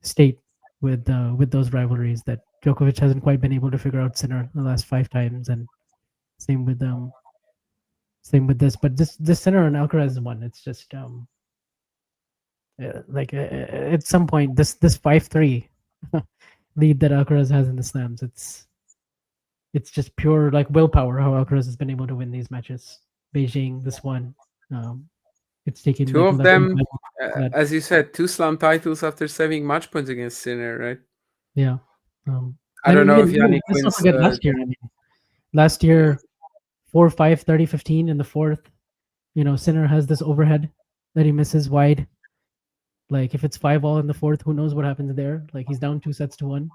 state with those rivalries that Djokovic hasn't quite been able to figure out Sinner the last 5 times, and same with this. But this Sinner and Alcaraz one, it's just like at some point, this 5-3 lead that Alcaraz has in the slams, it's just pure like willpower how Alcaraz has been able to win these matches. Beijing, this one, it's taken Two like of 11 them, that, as you said, 2 slam titles after saving match points against Sinner, right? yeah. I And don't know if even Yannick let's not wins. forget last year. I mean, last Yeah. year, 4-5, 30-15 in the fourth. Sinner has this overhead that he misses wide. Like, if it's 5-all in the fourth, who knows what happens there? Like, he's down 2-1.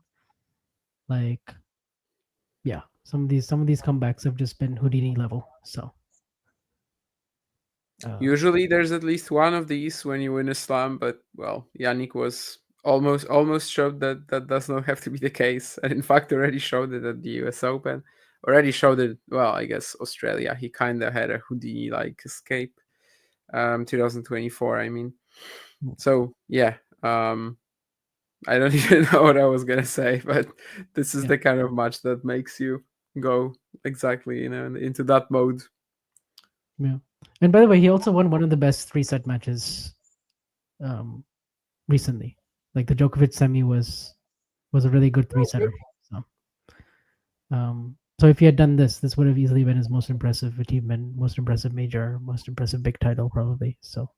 Like, yeah, some of these comebacks have just been Houdini level. So Usually there's at least one of these when you win a slam, but well, Yannick was almost showed that that does not have to be the case, and in fact already showed it at the US Open. Already showed it. Well, I guess Australia. He kind of had a Houdini-like escape. 2024. I mean, so yeah. I don't even know what I was gonna say, but this is yeah, the kind of match that makes you go exactly, into that mode. yeah. And by the way, he also won one of the best 3-set matches um, recently. Like, the Djokovic semi was a really good 3-setter. So if he had done this would have easily been his most impressive achievement, most impressive major, most impressive big title, probably. So,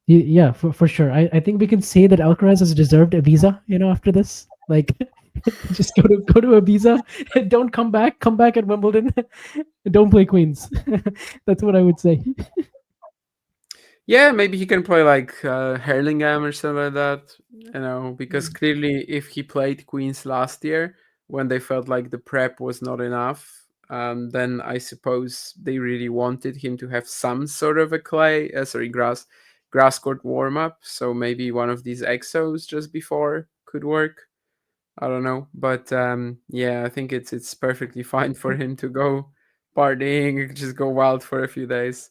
yeah, for sure. I think we can say that Alcaraz has deserved a visa. After this, like, just go to Ibiza, don't come back. Come back at Wimbledon. Don't play Queens. That's what I would say. Yeah, maybe he can play like Hurlingham or something like that. Because clearly, if he played Queens last year when they felt like the prep was not enough, then I suppose they really wanted him to have some sort of a grass court warm up. So maybe one of these exos just before could work. I don't know, but yeah, I think it's perfectly fine for him to go partying, just go wild for a few days.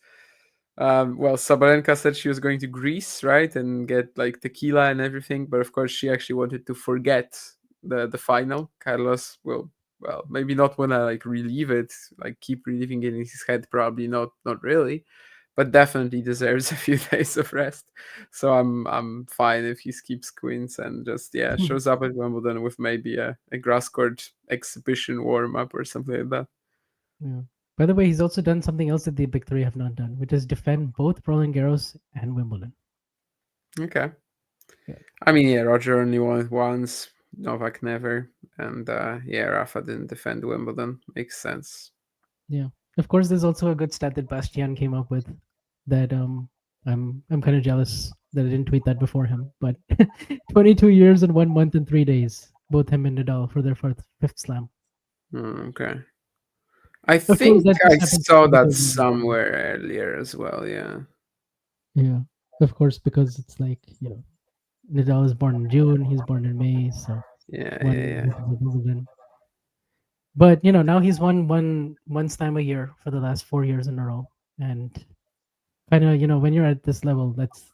Well, Sabalenka said she was going to Greece, right, and get like tequila and everything, but of course she actually wanted to forget the final. Carlos will, well, maybe not want to like relieve it, like keep reliving it in his head, probably not really, but definitely deserves a few days of rest. So I'm fine if he skips Queens and just shows up at Wimbledon with maybe a grass court exhibition warm up or something like that. Yeah. By the way, he's also done something else that the big three have not done, which is defend both Roland Garros and Wimbledon. Okay. Yeah. I mean, yeah, Roger only won it once, Novak never, and Rafa didn't defend Wimbledon. Makes sense. Yeah. Of course, there's also a good stat that Bastian came up with that I'm kind of jealous that I didn't tweet that before him. But 22 years and 1 month and 3 days, both him and Nadal for their fifth slam. Okay. I Of course, think that I just happens saw that because somewhere earlier as well. Yeah. yeah, of course, because it's like, Nadal is born in June, he's born in May, so Yeah. one Yeah. Yeah. Wimbledon. But now he's won one slam a year for the last 4 years in a row, and kind of, when you're at this level, that's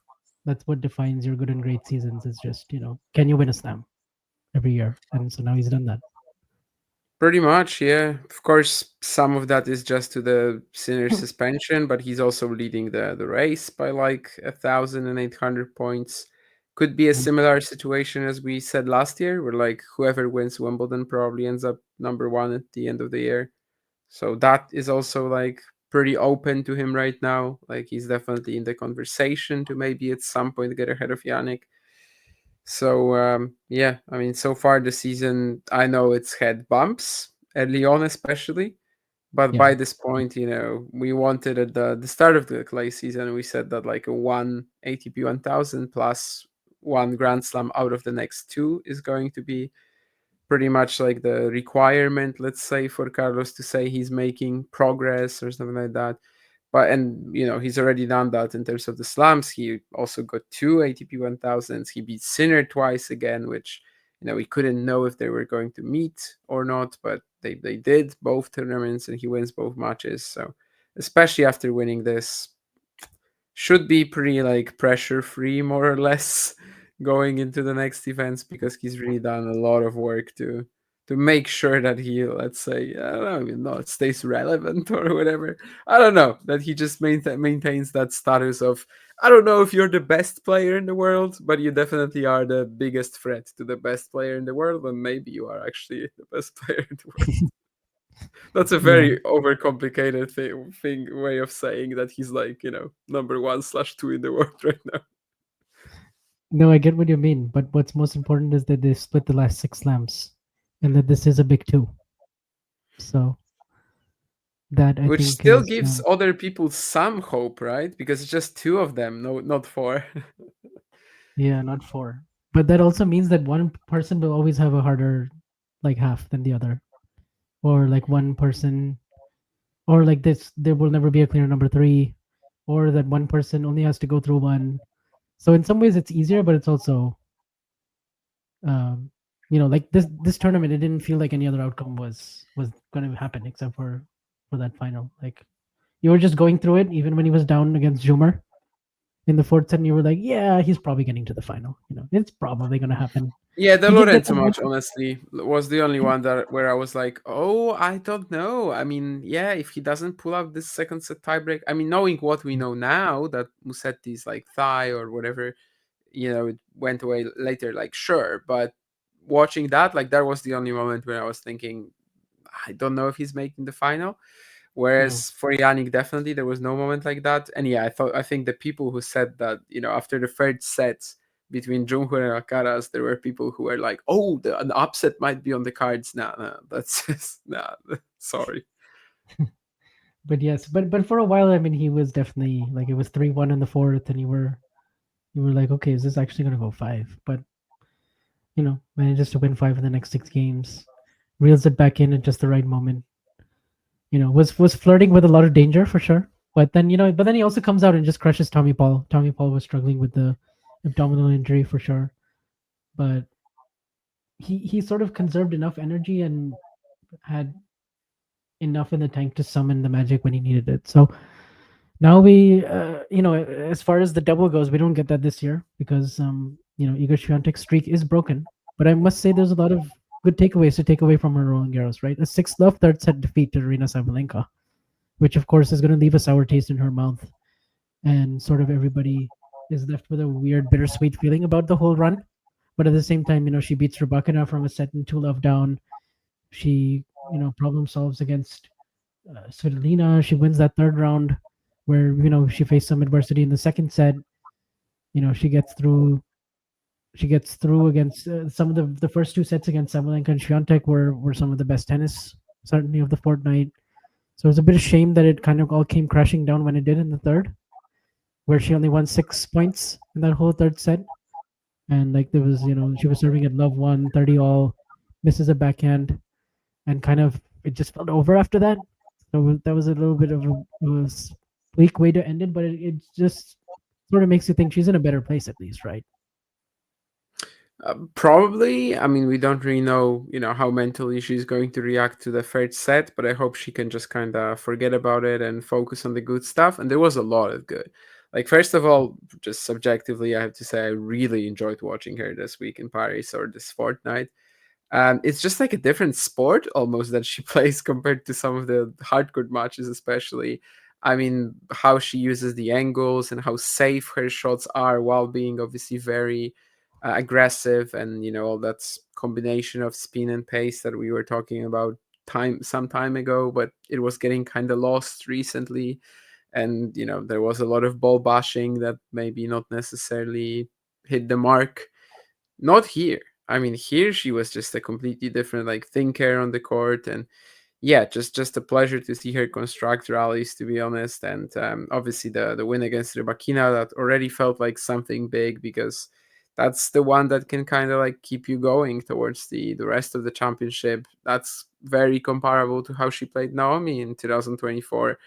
what defines your good and great seasons. Is just, can you win a slam every year? And so now he's done that. Pretty much, yeah. Of course, some of that is just to the Sinner suspension, but he's also leading the race by like 1,800 points. Could be a Yeah. similar situation as we said last year, where like whoever wins Wimbledon probably ends up number one at the end of the year. So that is also like pretty open to him right now. Like he's definitely in the conversation to maybe at some point get ahead of Yannick. So yeah, I mean, so far the season, I know it's had bumps early on, especially, but Yeah. by this point, you know, we wanted at the start of the clay season, we said that like a one ATP 1000 plus one Grand Slam out of the next two is going to be pretty much like the requirement, let's say, for Carlos to say he's making progress or something like that. But and you know he's already done that in terms of the slams. He also got two ATP 1000s. He beat Sinner twice again, which you know we couldn't know if they were going to meet or not, but they did both tournaments, and he wins both matches. So especially after winning this, should be pretty like pressure free more or less going into the next events because he's really done a lot of work to make sure that he, let's say, I don't even know, it stays relevant or whatever. I don't know, that he just maintains that status of, I don't know if you're the best player in the world, but you definitely are the biggest threat to the best player in the world, and maybe you are actually the best player in the world. That's a Yeah. very overcomplicated thing way of saying that he's like, you know, number one slash two in the world right now. No, I get what you mean, but what's most important is that they split the last six slams, and that this is a big two. So that I Which think still is gives other people some hope, right? Because it's just two of them, no, not four. yeah, not four. But that also means that one person will always have a harder like half than the other, or like one person, or like this, there will never be a clear number three, or that one person only has to go through one. So in some ways it's easier, but it's also um, like this tournament, it didn't feel like any other outcome was going to happen except for that final. Like you were just going through it, even when he was down against Jumer in the fourth set, and you were like, yeah, he's probably getting to the final. It's probably going to happen. Yeah, the He just gets Lorenzo a match honestly was the only one that where I was like, oh, I don't know. I mean, yeah, if he doesn't pull out this second set tiebreak, I mean, knowing what we know now that Musetti's like thigh or whatever, you know, it went away later, like sure, but watching that, like that was the only moment where I was thinking, I don't know if he's making the final. Mm. Whereas for Yannick, definitely there was no moment like that. And yeah, I think the people who said that, you know, after the third set between Junhur and Alcaraz, there were people who were like, "Oh, an upset might be on the cards." Nah, nah, that's just nah. Sorry. But yes, but for a while, I mean, he was definitely like, it was 3-1 in the fourth, and you were like, okay, is this actually going to go five? But manages to win five in the next six games, reels it back in at just the right moment. Was flirting with a lot of danger for sure. But then he also comes out and just crushes Tommy Paul. Tommy Paul was struggling with the abdominal injury for sure, but he sort of conserved enough energy and had enough in the tank to summon the magic when he needed it. So now as far as the double goes, we don't get that this year because Iga Świątek's streak is broken. But I must say, there's a lot of good takeaways to take away from her Roland Garros, right? A 6-love third set defeat to Aryna Sabalenka, which of course is going to leave a sour taste in her mouth, and sort of everybody is left with a weird bittersweet feeling about the whole run. But at the same time, she beats Rybakina from a set and 2-love down. She problem solves against Svitolina. She wins that third round where she faced some adversity in the second set. She gets through. She gets through against some of the first two sets against Sabalenka and Świątek were some of the best tennis certainly of the fortnight. So it was a bit of shame that it kind of all came crashing down when it did in the third, where she only won 6 points in that whole third set. And like there was, she was serving at love 130 all, misses a backhand, and kind of it just felt over after that. So that was a little bit of a bleak way to end it, but it just sort of makes you think she's in a better place at least, right? Probably. I mean, we don't really know, you know, how mentally she's going to react to the third set, but I hope she can just kind of forget about it and focus on the good stuff. And there was a lot of good. Like, first of all, just subjectively, I have to say I really enjoyed watching her this week in Paris or this fortnight. It's just like a different sport almost that she plays compared to some of the hardcourt matches, especially. I mean, how she uses the angles and how safe her shots are while being obviously very aggressive, and all that combination of spin and pace that we were talking about some time ago, but it was getting kind of lost recently. And there was a lot of ball bashing that maybe not necessarily hit the mark. Not here. I mean, here she was just a completely different like thinker on the court, and yeah, just a pleasure to see her construct rallies, to be honest. And obviously the win against Rybakina, that already felt like something big, because that's the one that can kind of like keep you going towards the rest of the championship. That's very comparable to how she played Naomi in 2024.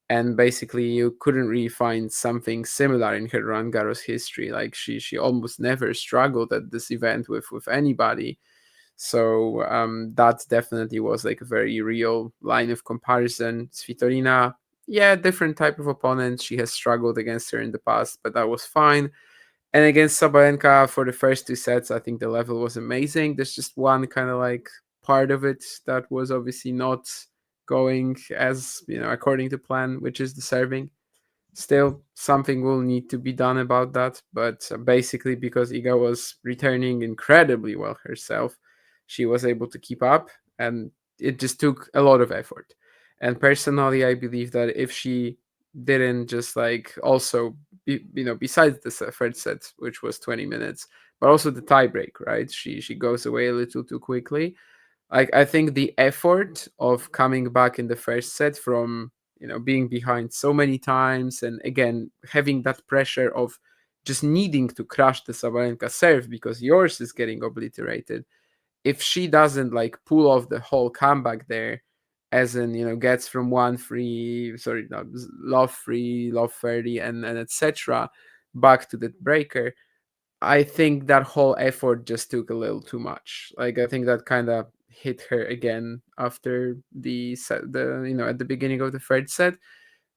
And basically you couldn't really find something similar in her Roland Garros history. Like she almost never struggled at this event with anybody. So that definitely was like a very real line of comparison. Svitolina, yeah, different type of opponent. She has struggled against her in the past, but that was fine. And against Sabalenka for the first two sets, I think the level was amazing. There's just one kind of like part of it that was obviously not going as according to plan, which is the serving. Still, something will need to be done about that. But basically, because Iga was returning incredibly well herself, she was able to keep up, and it just took a lot of effort. And personally, I believe that if she didn't just like also, besides the third set, which was 20 minutes, but also the tiebreak, right? She goes away a little too quickly. Like I think the effort of coming back in the first set from being behind so many times, and again having that pressure of just needing to crush the Sabalenka serve because yours is getting obliterated. If she doesn't like pull off the whole comeback there, as in gets from 1-3, sorry, no, love 3, love 30, and etc., back to the breaker, I think that whole effort just took a little too much. Like I think that kind of hit her again after the set, at the beginning of the third set.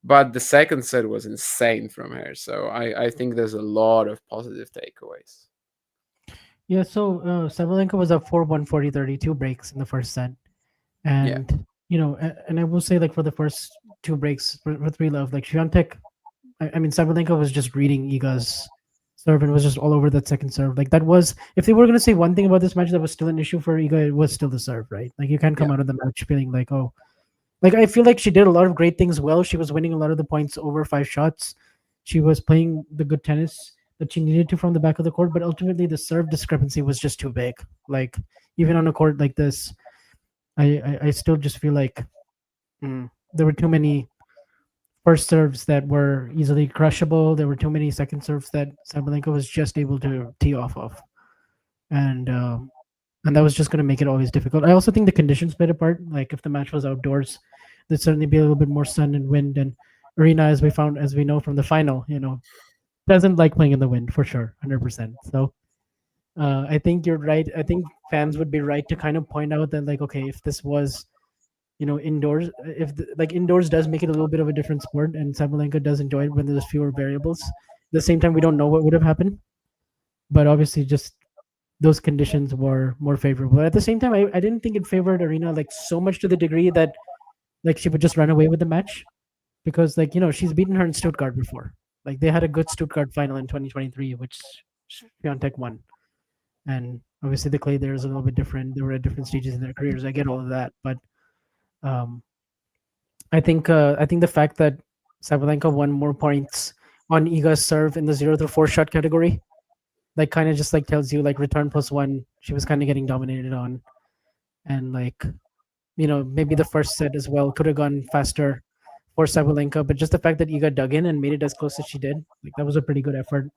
But the second set was insane from her. So I think there's a lot of positive takeaways. Yeah, so Sabalenka was up 4-1, 40-32 breaks in the first set. Yeah. And, and I will say, like, for the first two breaks with Relove, like, Świątek, I mean, Sabalenka was just reading Iga's serve and was just all over that second serve. Like, that was, if they were going to say one thing about this match that was still an issue for Iga, it was still the serve, right? Like, you can't come Yeah. out of the match feeling like, oh, like, I feel like she did a lot of great things well. She was winning a lot of the points over 5 shots. She was playing the good tennis that she needed to from the back of the court, but ultimately the serve discrepancy was just too big. Like, even on a court like this, I still just feel like there were too many first serves that were easily crushable. There were too many second serves that Sabalenka was just able to tee off of, and that was just going to make it always difficult. I also think the conditions played a part. Like if the match was outdoors, there'd certainly be a little bit more sun and wind. And Aryna, as we know from the final, doesn't like playing in the wind for sure, 100%. So I think you're right. I think fans would be right to kind of point out that, like, okay, if this was indoors, if like indoors does make it a little bit of a different sport, and Sabalenka does enjoy it when there's fewer variables. At the same time, we don't know what would have happened, but obviously just those conditions were more favorable. At the same time, I didn't think it favored Aryna like so much to the degree that like she would just run away with the match, because like she's beaten her in Stuttgart before. Like they had a good Stuttgart final in 2023, which Świątek won, and obviously the clay there is a little bit different. They were at different stages in their careers. I get all of that, but um, I think the fact that Sabalenka won more points on Iga's serve in the 0-4 shot category, like kind of just like tells you like return +1, she was kind of getting dominated on, and like maybe the first set as well could have gone faster for Sabalenka, but just the fact that Iga dug in and made it as close as she did, like that was a pretty good effort.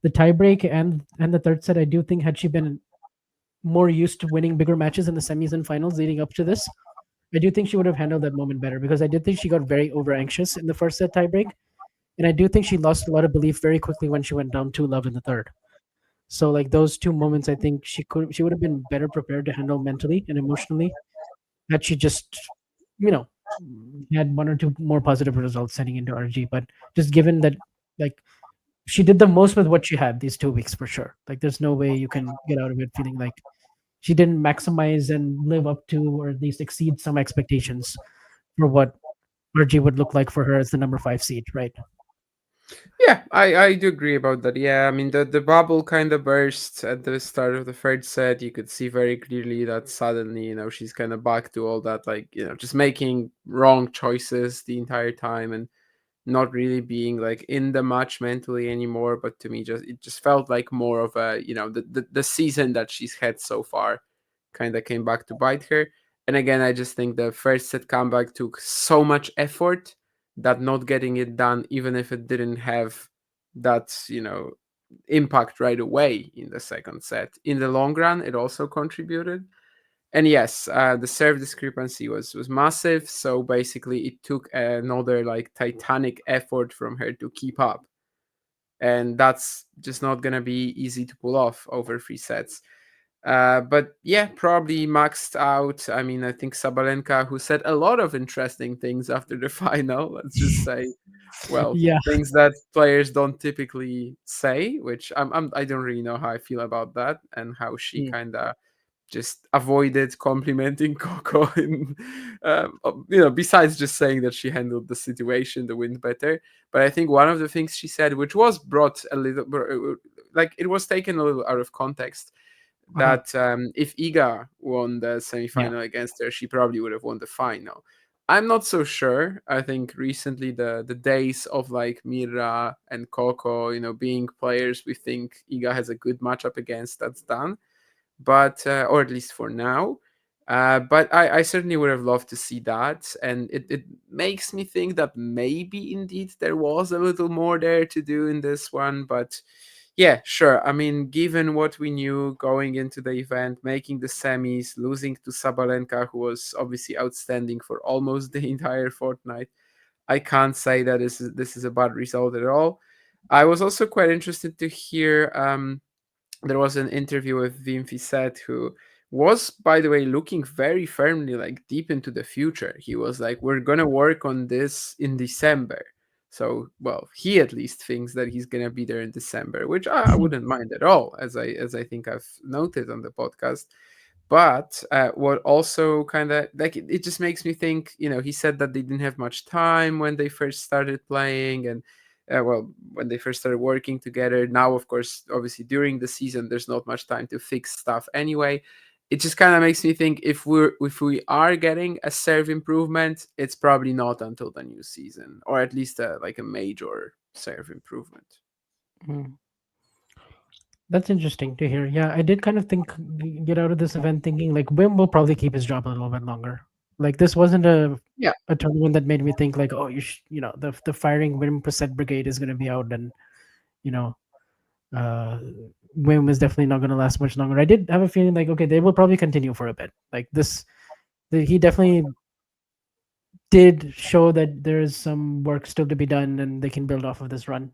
The tiebreak and the third set, I do think had she been more used to winning bigger matches in the semis and finals leading up to this, I do think she would have handled that moment better, because I did think she got very over anxious in the first set tiebreak, and I do think she lost a lot of belief very quickly when she went down 2-love in the third. So like those two moments, I think she would have been better prepared to handle mentally and emotionally had she just you know had one or two more positive results heading into RG. But just given that like she did the most with what she had these 2 weeks for sure. Like there's no way you can get out of it feeling like she didn't maximize and live up to, or at least exceed some expectations for what RG would look like for her as the number 5 seed, right? Yeah, I do agree about that. Yeah, I mean the bubble kind of burst at the start of the third set. You could see very clearly that suddenly, she's kind of back to all that, like, just making wrong choices the entire time and not really being like in the match mentally anymore. But to me, it just felt like more of a, the season that she's had so far kind of came back to bite her. And again, I just think the first set comeback took so much effort that not getting it done, even if it didn't have that, impact right away in the second set, in the long run, it also contributed. And yes, the serve discrepancy was massive. So basically, it took another like titanic effort from her to keep up, and that's just not gonna be easy to pull off over 3 sets. But yeah, probably maxed out. I mean, I think Sabalenka, who said a lot of interesting things after the final, let's just say, well, Yeah. things that players don't typically say, which I don't really know how I feel about that, and how she Mm. kind of just avoided complimenting Coco. And, besides just saying that she handled the situation, the win better. But I think one of the things she said, which was brought a little, like it was taken a little out of context, Uh-huh. that if Iga won the Yeah. semifinal against her, she probably would have won the final. I'm not so sure. I think recently the days of like Mira and Coco, being players we think Iga has a good matchup against, that's done. But or at least for now. But I certainly would have loved to see that, and it makes me think that maybe indeed there was a little more there to do in this one. But yeah, sure. I mean, given what we knew going into the event, making the semis, losing to Sabalenka, who was obviously outstanding for almost the entire fortnight, I can't say that this is a bad result at all. I was also quite interested to hear. There was an interview with Wim Fissette, who was, by the way, looking very firmly like deep into the future. He was like, "We're gonna work on this in December." So, well, he at least thinks that he's gonna be there in December, which I wouldn't mind at all, as I think I've noted on the podcast. But what also kind of like it just makes me think, he said that they didn't have much time when they first started playing, and well, when they first started working together. Now, of course, obviously during the season, there's not much time to fix stuff anyway. It just kind of makes me think, if we are getting a serve improvement, it's probably not until the new season, or at least like a major serve improvement. Mm. That's interesting to hear. Yeah, I did kind of get out of this event thinking like Wim will probably keep his job a little bit longer. Like this wasn't Yeah, a tournament that made me think like, oh, the firing Wim Prasad brigade is going to be out, and you know, uh, Wim is definitely not going to last much longer. I did have a feeling like, okay, they will probably continue for a bit. Like he definitely did show that there is some work still to be done, and they can build off of this run,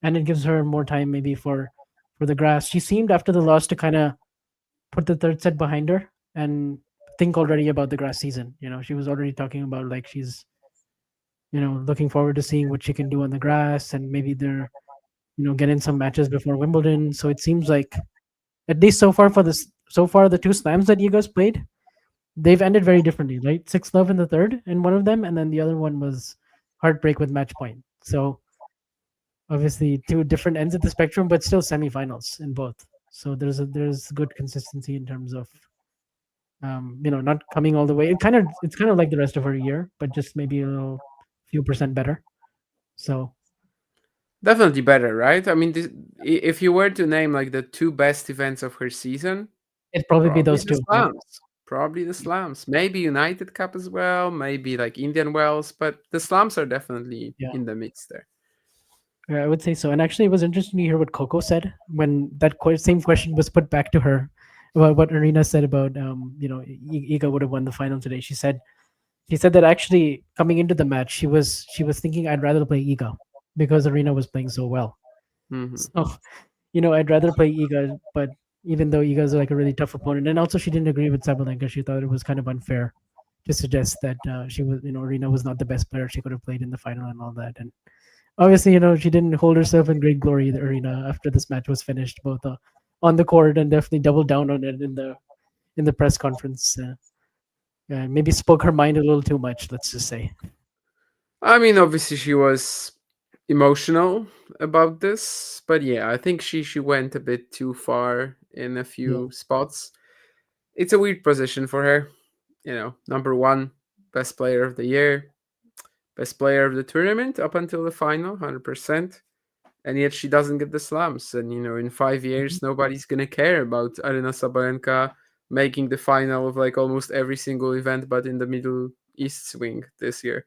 and it gives her more time maybe for the grass. She seemed after the loss to kind of put the third set behind her and think already about the grass season. She was already talking about like she's looking forward to seeing what she can do on the grass, and maybe they're get in some matches before Wimbledon. So it seems like at least so far the two slams that you guys played, they've ended very differently, right? 6-love in the third in one of them, and then the other one was heartbreak with match point. So obviously two different ends of the spectrum, but still semifinals in both. So there's good consistency in terms of not coming all the way. It's kind of like the rest of her year, but just maybe a little few percent better. So definitely better, right? I mean, if you were to name like the two best events of her season, it'd probably be probably those the two. Yeah. slams. Probably the slams. Maybe United Cup as well. Maybe like Indian Wells, but the slams are definitely Yeah. in the mix there. Yeah, I would say so. And actually, it was interesting to hear what Coco said when that same question was put back to her about what Arena said about Iga would have won the final today. She said that actually coming into the match, she was thinking I'd rather play Iga because Arena was playing so well. Hmm. So I'd rather play Iga, but even though Iga's like a really tough opponent, and also she didn't agree with Sabalenka, she thought it was kind of unfair to suggest that she was, Arena was not the best player she could have played in the final and all that. And obviously, she didn't hold herself in great glory in the arena after this match was finished, both on the court and definitely doubled down on it in the press conference. Maybe spoke her mind a little too much. Let's just say. I mean, obviously she was emotional about this, but yeah, I think she went a bit too far in a Yeah, few spots. It's a weird position for her. Number one, best player of the year, best player of the tournament up until the final, 100%. And yet she doesn't get the slams. And, in 5 years, nobody's going to care about Aryna Sabalenka making the final of like almost every single event, but in the Middle East swing this year.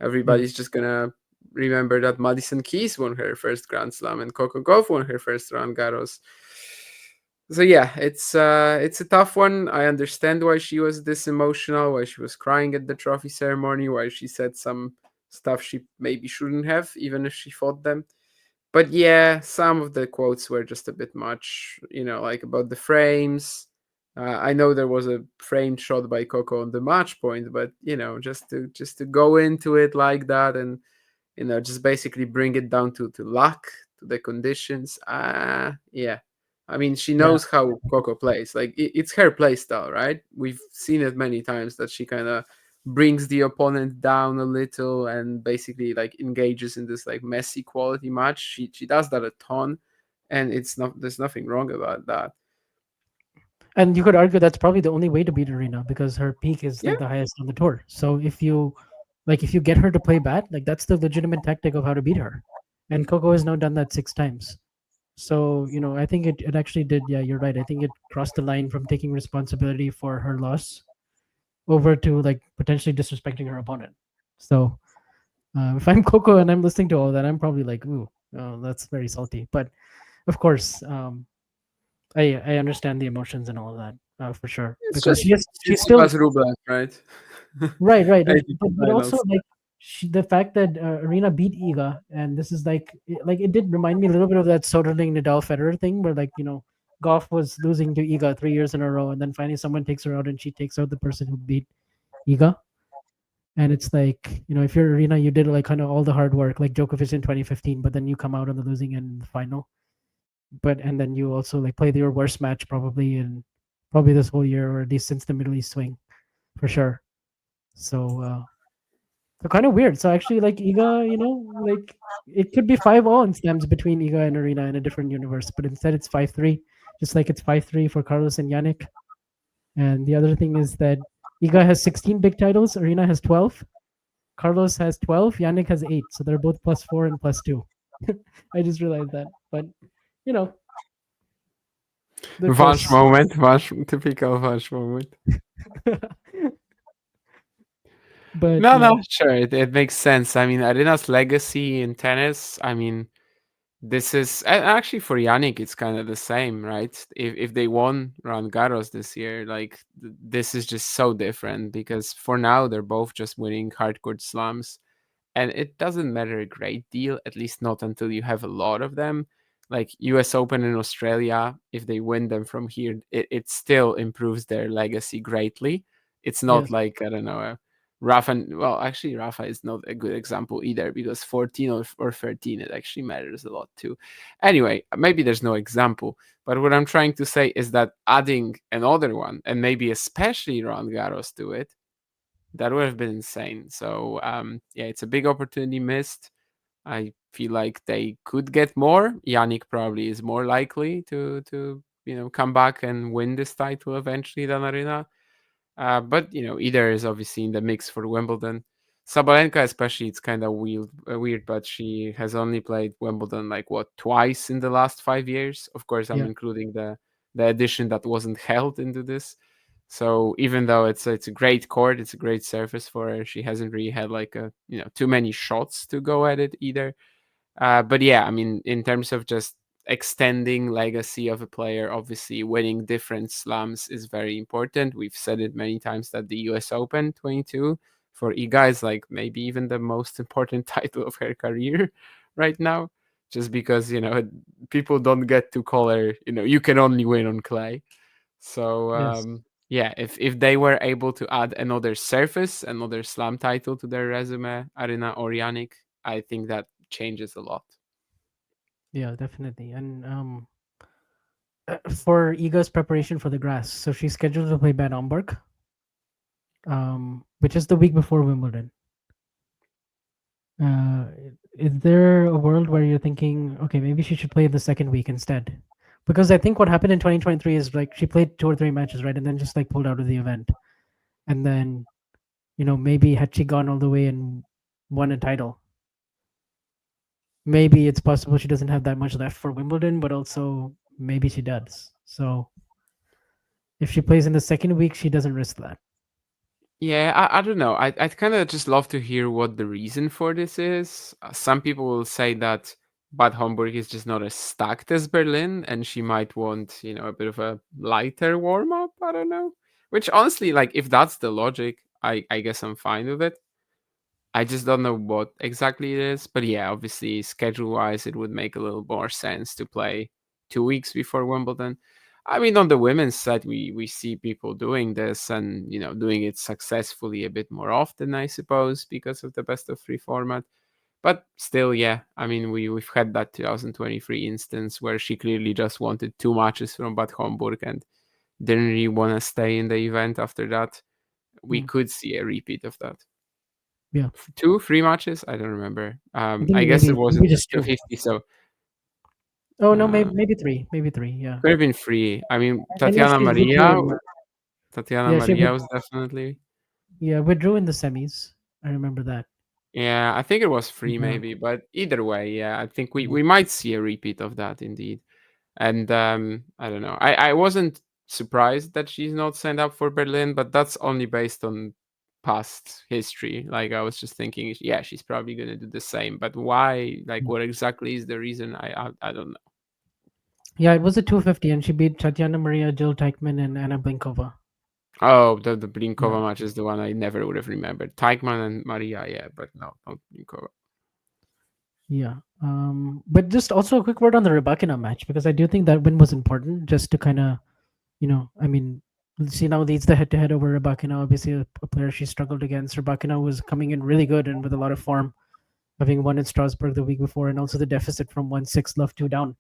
yeah, Everybody's just going to remember that Madison Keys won her first Grand Slam and Coco Gauff won her first Roland Garros. So yeah, it's a tough one. I understand why she was this emotional, why she was crying at the trophy ceremony, why she said some stuff she maybe shouldn't have, even if she fought them. But yeah, some of the quotes were just a bit much, like about the frames. I know there was a framed shot by Coco on the match point, but just to go into it like that and just basically bring it down to luck, to the conditions. Yeah. I mean, she yeah, knows how Coco plays. Like it's her play style, right? We've seen it many times that she kind of brings the opponent down a little and basically like engages in this like messy quality match. She does that a ton, and it's not there's nothing wrong about that. and you could argue that's probably the only way to beat Arena because her peak is Yeah, like the highest on the tour. So if you get her to play bad, like that's the legitimate tactic of how to beat her. And Coco has now done that 6 times. So, I think it actually did. Yeah, you're right. I think it crossed the line from taking responsibility for her loss over to like potentially disrespecting her opponent. So, if I'm Coco and I'm listening to all that, I'm probably like, ooh, that's very salty. But of course, I understand the emotions and all of that for sure it's because just she's still Tsitsipas Rublev, right? right, right, and ATP but also finals. like the fact that Arena beat Iga, and this is like it did remind me a little bit of that Soderling Nadal Federer thing, where like Goff was losing to Iga 3 years in a row, and then finally someone takes her out, and she takes out the person who beat Iga, and it's like if you're Arena, you did like kind of all the hard work, like Djokovic in 2015, but then you come out on the losing end in the final, and then you also like play your worst match probably this whole year, or at least since the Middle East swing, for sure. So. So kind of weird. So actually, like Iga, like it could be 5-all in slams between Iga and Arena in a different universe, but instead it's 5-3, just like it's 5-3 for Carlos and Yannick. And the other thing is that Iga has 16 big titles, Arena has 12, Carlos has 12, Yannick has 8. So they're both +4 and +2. I just realized that, but you know, of Vansh course, moment, Vansh, typical Vansh moment. but No, yeah, no, sure, it makes sense. I mean, Arena's legacy in tennis, I mean, this is actually for Yannick, it's kind of the same, right? If they won Roland Garros this year, like this is just so different because for now they're both just winning hardcourt slams, and it doesn't matter a great deal, at least not until you have a lot of them. Like U.S. Open in Australia, if they win them from here, it still improves their legacy greatly. It's not yes, like I don't know. Rafa, well, actually, Rafa is not a good example either because 14 or 13, it actually matters a lot too. Anyway, maybe there's no example, but what I'm trying to say is that adding another one, and maybe especially Roland Garros to it, that would have been insane. So yeah, it's a big opportunity missed. I feel like they could get more. Yannick probably is more likely to come back and win this title eventually than Arena. But either is obviously in the mix for Wimbledon. Sabalenka, especially, it's kind of weird, but she has only played Wimbledon like what twice in the last 5 years. Of course, I'm yeah, including the edition that wasn't held into this. So even though it's a great court, it's a great surface for her. She hasn't really had like a too many shots to go at it either. But yeah, I mean, in terms of just extending legacy of a player, obviously winning different slams is very important. We've said it many times that the US Open 22 for Iga is like maybe even the most important title of her career right now, just because people don't get to call her, you can only win on clay. So yes. yeah, if they were able to add another surface, another slam title to their resume, Arena or Yannick, I think that changes a lot. Yeah, definitely. And for Iga's preparation for the grass. So she's scheduled to play Bad Homburg, which is the week before Wimbledon. Uh, is there a world where you're thinking, okay, maybe she should play the second week instead? Because I think what happened in 2023 is like she played 2 or 3 matches, right, and then just like pulled out of the event, and then maybe had she gone all the way and won a title, maybe it's possible she doesn't have that much left for Wimbledon, but also maybe she does. So if she plays in the second week, she doesn't risk that. Yeah, I don't know. I'd kind of just love to hear what the reason for this is. Some people will say that Bad Homburg is just not as stacked as Berlin, and she might want, a bit of a lighter warm up. I don't know. Which honestly, like, if that's the logic, I guess I'm fine with it. I just don't know what exactly it is. But yeah, obviously, schedule wise, it would make a little more sense to play 2 weeks before Wimbledon. I mean, on the women's side, we see people doing this and doing it successfully a bit more often, I suppose, because of the best of three format. But still, yeah, I mean, we've had that 2023 instance where she clearly just wanted 2 matches from Bad Homburg and didn't really want to stay in the event after that. We Mm, could see a repeat of that. yeah, 2, 3 matches? I don't remember. I think I guess it maybe wasn't just two. 50, so Oh no, uh, maybe three, maybe three. Yeah, could have been 3. I mean, and then Tatiana she withdrew Maria, in. Tatiana Yeah, she Maria would. was definitely. Yeah, withdrew in the semis. I remember that. Yeah, I think it was 3 Yeah, maybe, but either way, yeah, I think we yeah, we might see a repeat of that indeed. And I don't know. I wasn't surprised that she's not signed up for Berlin, but that's only based on past history. Like I was just thinking, yeah, she's probably gonna do the same. But why? Like, yeah. what exactly is the reason? I don't know. Yeah, it was a 250, and she beat Tatiana Maria, Jill Teichmann, and Anna Blinkova. Oh, the Yeah, Blinkova match is the one I never would have remembered. Teichmann and Maria, yeah, but no, not Blinkova. yeah. But just also a quick word on the Rybakina match because I do think that win was important, just to kind of, I mean, she now leads the head-to-head over Rybakina. Obviously, a player she struggled against. Rybakina was coming in really good and with a lot of form, having won in Strasbourg the week before, and also the deficit from 1-6 left 2 down.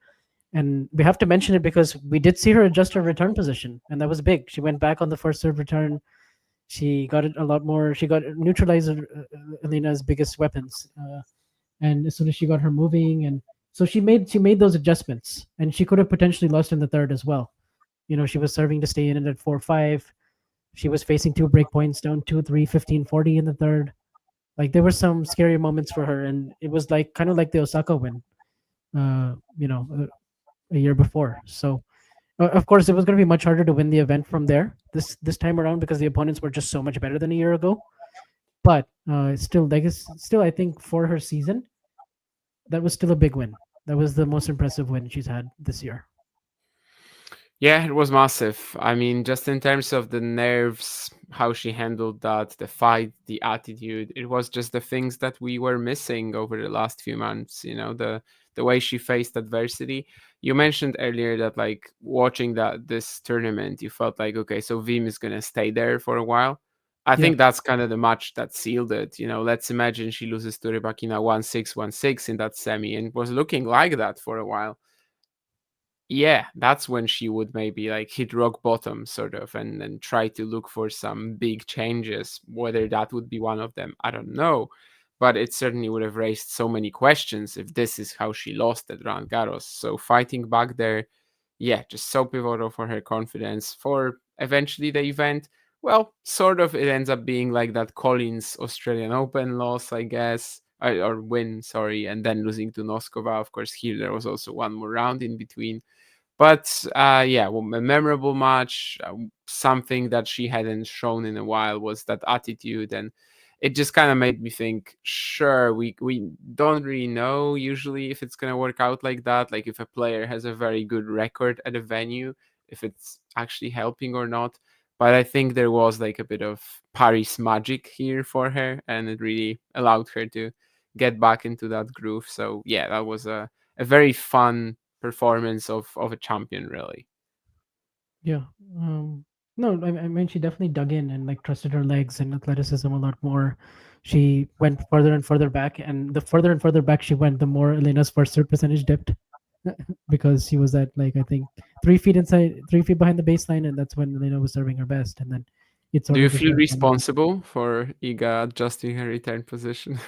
And we have to mention it because we did see her adjust her return position, and that was big. She went back on the first serve return. She got it a lot more. She got neutralized Elena's biggest weapons, and as soon as she got her moving, and so she made those adjustments, and she could have potentially lost in the third as well. She was serving to stay in it at 4-5. She was facing 2 break points down 2-3, 15-40 in the third. Like there were some scary moments for her, and it was like kind of like the Osaka win, uh, you know, a year before. So of course, it was going to be much harder to win the event from there this time around because the opponents were just so much better than a year ago. But still, I think for her season, that was still a big win. That was the most impressive win she's had this year. Yeah, it was massive. I mean, just in terms of the nerves, how she handled that, the fight, the attitude, it was just the things that we were missing over the last few months, the way she faced adversity. You mentioned earlier that like watching this tournament, you felt like, okay, so Vim is gonna stay there for a while. I Yeah, think that's kind of the match that sealed it. Let's imagine she loses to Rybakina 1-6, 1-6 in that semi and was looking like that for a while. Yeah, that's when she would maybe like hit rock bottom sort of and try to look for some big changes. Whether that would be one of them, I don't know. But it certainly would have raised so many questions if this is how she lost at Roland Garros. So fighting back there, yeah, just so pivotal for her confidence for eventually the event. Well, sort of it ends up being like that Collins Australian Open loss, I guess, or win, sorry, and then losing to Noskova. Of course, here there was also one more round in between. But yeah, well, a memorable match. Something that she hadn't shown in a while was that attitude, and it just kind of made me think. Sure, we don't really know usually if it's gonna work out like that. Like if a player has a very good record at a venue, if it's actually helping or not. But I think there was like a bit of Paris magic here for her, and it really allowed her to get back into that groove. So yeah, that was a very fun performance of a champion, really. yeah. No, I mean she definitely dug in and like trusted her legs and athleticism a lot more. She went further and further back, and the further and further back she went, the more Elena's first serve percentage dipped because she was at like I think 3 feet inside, 3 feet behind the baseline, and that's when Lena was serving her best, and then it Do sort you of just feel went from there. responsible for Iga adjusting her return position?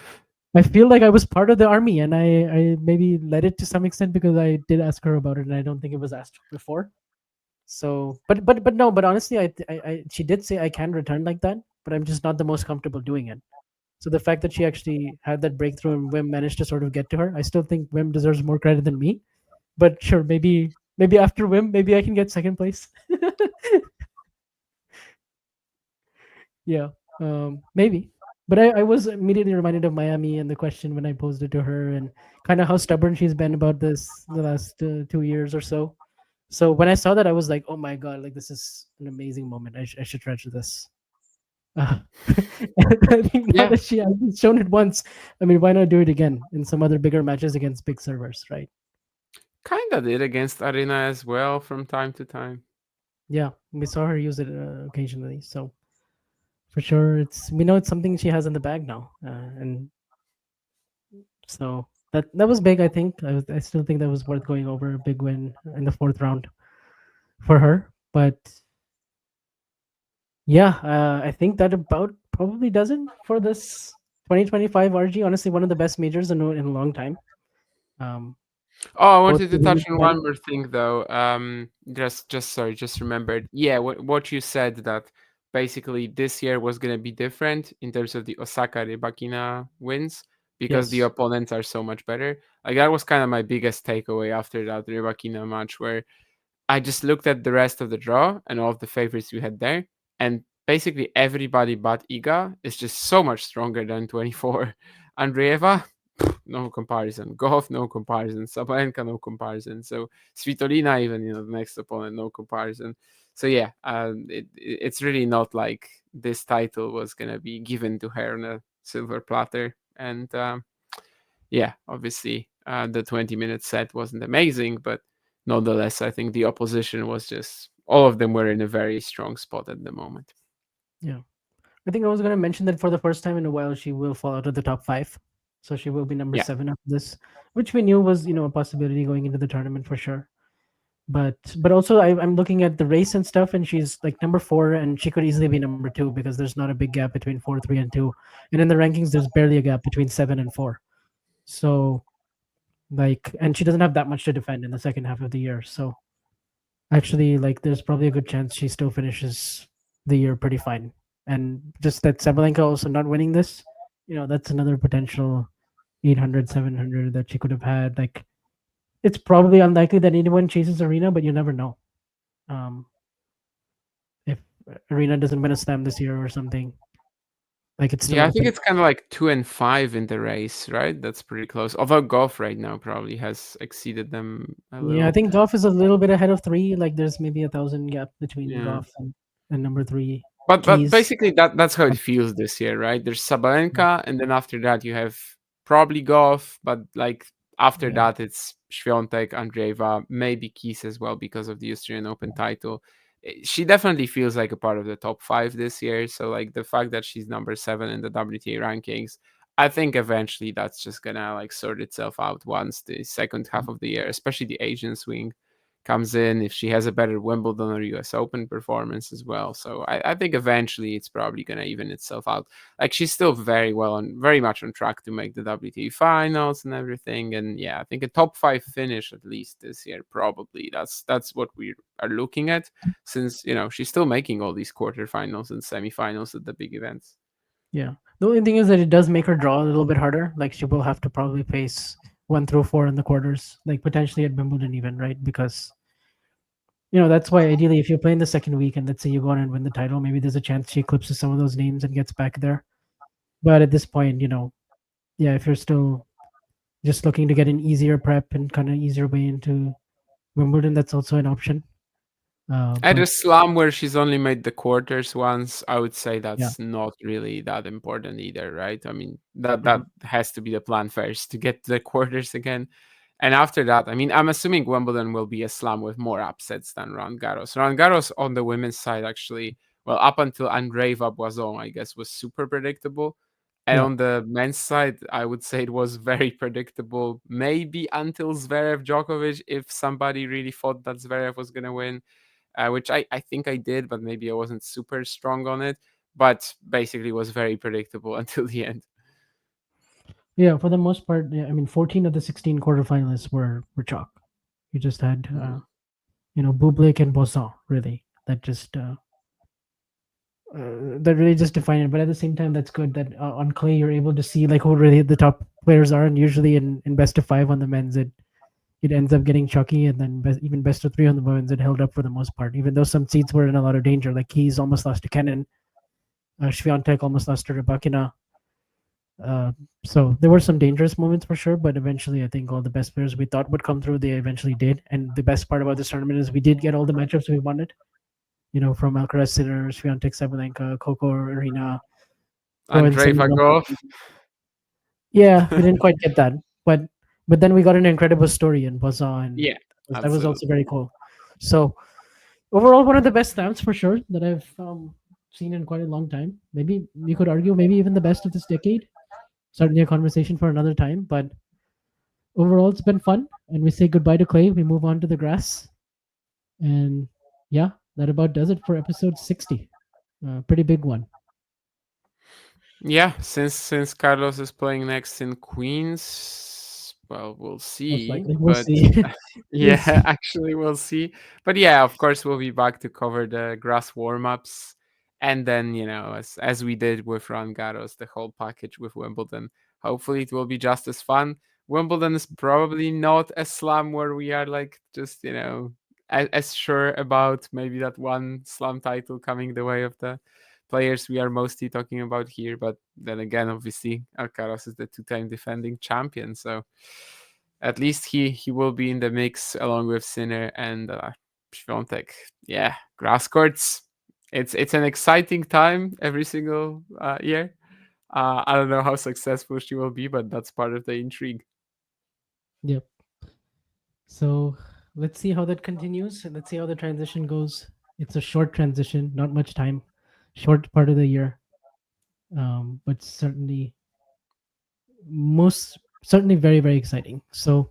I feel like I was part of the army, and I maybe led it to some extent because I did ask her about it, and I don't think it was asked before. So, but no, but honestly, she did say I can return like that, but I'm just not the most comfortable doing it. So the fact that she actually had that breakthrough and Wim managed to sort of get to her, I still think Wim deserves more credit than me. But sure, maybe after Wim, maybe I can get second place. Yeah, maybe. But I was immediately reminded of Miami and the question when I posed it to her, and kind of how stubborn she's been about this the last 2 years or so. So when I saw that, I was like, "Oh my god! Like this is an amazing moment. I should treasure this." Uh, I think now Yeah, that she has shown it once, I mean, why not do it again in some other bigger matches against big servers, right? kind of did against Aryna as well from time to time. Yeah, we saw her use it occasionally. So for sure, we know it's something she has in the bag now, and so that was big. I think I still think that was worth going over. A big win in the fourth round for her, but yeah, I think that about probably does it for this 2025 RG. Honestly, one of the best majors in a long time. Um, Oh, I both wanted to the touch women's on men. one more thing though. Just sorry, just remembered. Yeah, what you said that basically this year was gonna be different in terms of the Osaka Rybakina wins because the Yes. opponents are so much better. Like that was kind of my biggest takeaway after that Rybakina match, where I just looked at the rest of the draw and all of the favorites we had there, and basically everybody but Iga is just so much stronger than 24. Andreeva, no comparison. Goff, no comparison. Sabalenka, no comparison. So Svitolina, even the next opponent, no comparison. So yeah, it's really not like this title was gonna be given to her on a silver platter. And yeah, obviously the 20-minute set wasn't amazing, but nonetheless, I think the opposition was just all of them were in a very strong spot at the moment. Yeah. I think I was going to mention that for the first time in a while, she will fall out of the top five. So she will be number Yeah, 7 after this, which we knew was, a possibility going into the tournament for sure. But also I'm looking at the race and stuff, and she's like number 4, and she could easily be number 2 because there's not a big gap between 4, 3, and 2. And in the rankings, there's barely a gap between 7 and 4. So like, and she doesn't have that much to defend in the second half of the year. So actually, like, there's probably a good chance she still finishes the year pretty fine. And just that Sabalenka also not winning this, that's another potential 800, 700 that she could have had. Like, it's probably unlikely that anyone chases Arena, but you never know. Um, if Arena doesn't win a slam this year or something, like it's still yeah, I think open. it's kind of like 2 and 5 in the race, right? That's pretty close. Although Goff right now probably has exceeded them a Yeah, I little. think Goff is a little bit ahead of 3. Like, there's maybe 1,000 gap between Yeah. Goff and number 3 But keys. basically that's how it feels this year, right? There's Sabalenka, and then after that you have probably Goff, but like after Yeah. that it's Świątek, Andreeva, maybe Keys as well because of the Australian Open title. She definitely feels like a part of the top 5 this year. So like the fact that she's number 7 in the WTA rankings, I think eventually that's just gonna like sort itself out once the second half of the year, especially the Asian swing comes in, if she has a better Wimbledon or US Open performance as well. So I think eventually it's probably gonna even itself out. Like she's still very much on track to make the WTA finals and everything. And yeah, I think a top 5 finish at least this year, probably. That's what we are looking at, since she's still making all these quarterfinals and semifinals at the big events. Yeah. The only thing is that it does make her draw a little bit harder. Like, she will have to probably face 1 through 4 in the quarters, like potentially at Wimbledon even, right? Because that's why ideally if you're playing the second week and let's say you go on and win the title, maybe there's a chance she eclipses some of those names and gets back there. But at this point, yeah, if you're still just looking to get an easier prep and kind of easier way into Wimbledon, that's also an option. At a But slam where she's only made the quarters once, I would say yeah. that's not really that important either, right? I mean, that Mhm. has to be the plan first to get to the quarters again. And after that, I mean, I'm assuming Wimbledon will be a slam with more upsets than Roland Garros. Roland Garros on the women's side, actually, well, up until Andreeva Boison, I guess, was super predictable. And Yeah. on the men's side, I would say it was very predictable. Maybe until Zverev Djokovic, if somebody really thought that Zverev was gonna win, which I think I did, but maybe I wasn't super strong on it. But basically, was very predictable until the end. Yeah, for the most part, yeah, I mean, 14 of the 16 quarterfinalists were chalk. You just had, Bublik and Bosson, really. That really just define it. But at the same time, that's good that on clay you're able to see like who really the top players are, and usually in best of 5 on the men's, it ends up getting chalky, and then even best of 3 on the women's, it held up for the most part. Even though some seeds were in a lot of danger, like he's almost lost to Kenin, Świątek almost lost to Rybakina. So there were some dangerous moments for sure, but eventually I think all the best players we thought would come through, they eventually did. And the best part about this tournament is we did get all the matchups we wanted. From Alcaraz, Sinner, Świątek, Sabalenka, Coco, Aryna, Andrei Vagov. Yeah, we didn't quite get that, but then we got an incredible story in Bazaar, and Yeah, that was also very cool. So overall, one of the best slams for sure that I've seen in quite a long time. Maybe you could argue, maybe even the best of this decade. Certainly a conversation for another time, but overall, it's been fun. And we say goodbye to clay. We move on to the grass, and yeah, that about does it for episode 60. Pretty big one. Yeah, since Carlos is playing next in Queens, well, we'll Most see. likely, we'll But see. yeah, see. actually, we'll see. But yeah, of course, we'll be back to cover the grass warm-ups, and then as we did with Roland Garros, the whole package with Wimbledon. Hopefully, it will be just as fun. Wimbledon is probably not a slam where we are like just as sure about maybe that one slam title coming the way of the players we are mostly talking about here. But then again, obviously, Alcaraz is the two-time defending champion, so at least he will be in the mix along with Sinner and Świątek. Yeah, grass courts. It's an exciting time every single year. I don't know how successful she will be, but that's part of the intrigue. Yep. So let's see how that continues, and let's see how the transition goes. It's a short transition, not much time, short part of the year, but certainly very very exciting. So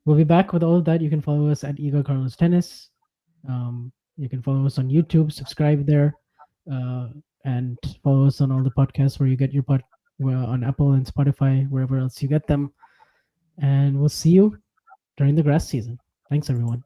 we'll be back with all of that. You can follow us at Iga Carlos Tennis. You can follow us on YouTube, subscribe there, and follow us on all the podcasts where you get your on Apple and Spotify, wherever else you get them. And we'll see you during the grass season. Thanks, everyone.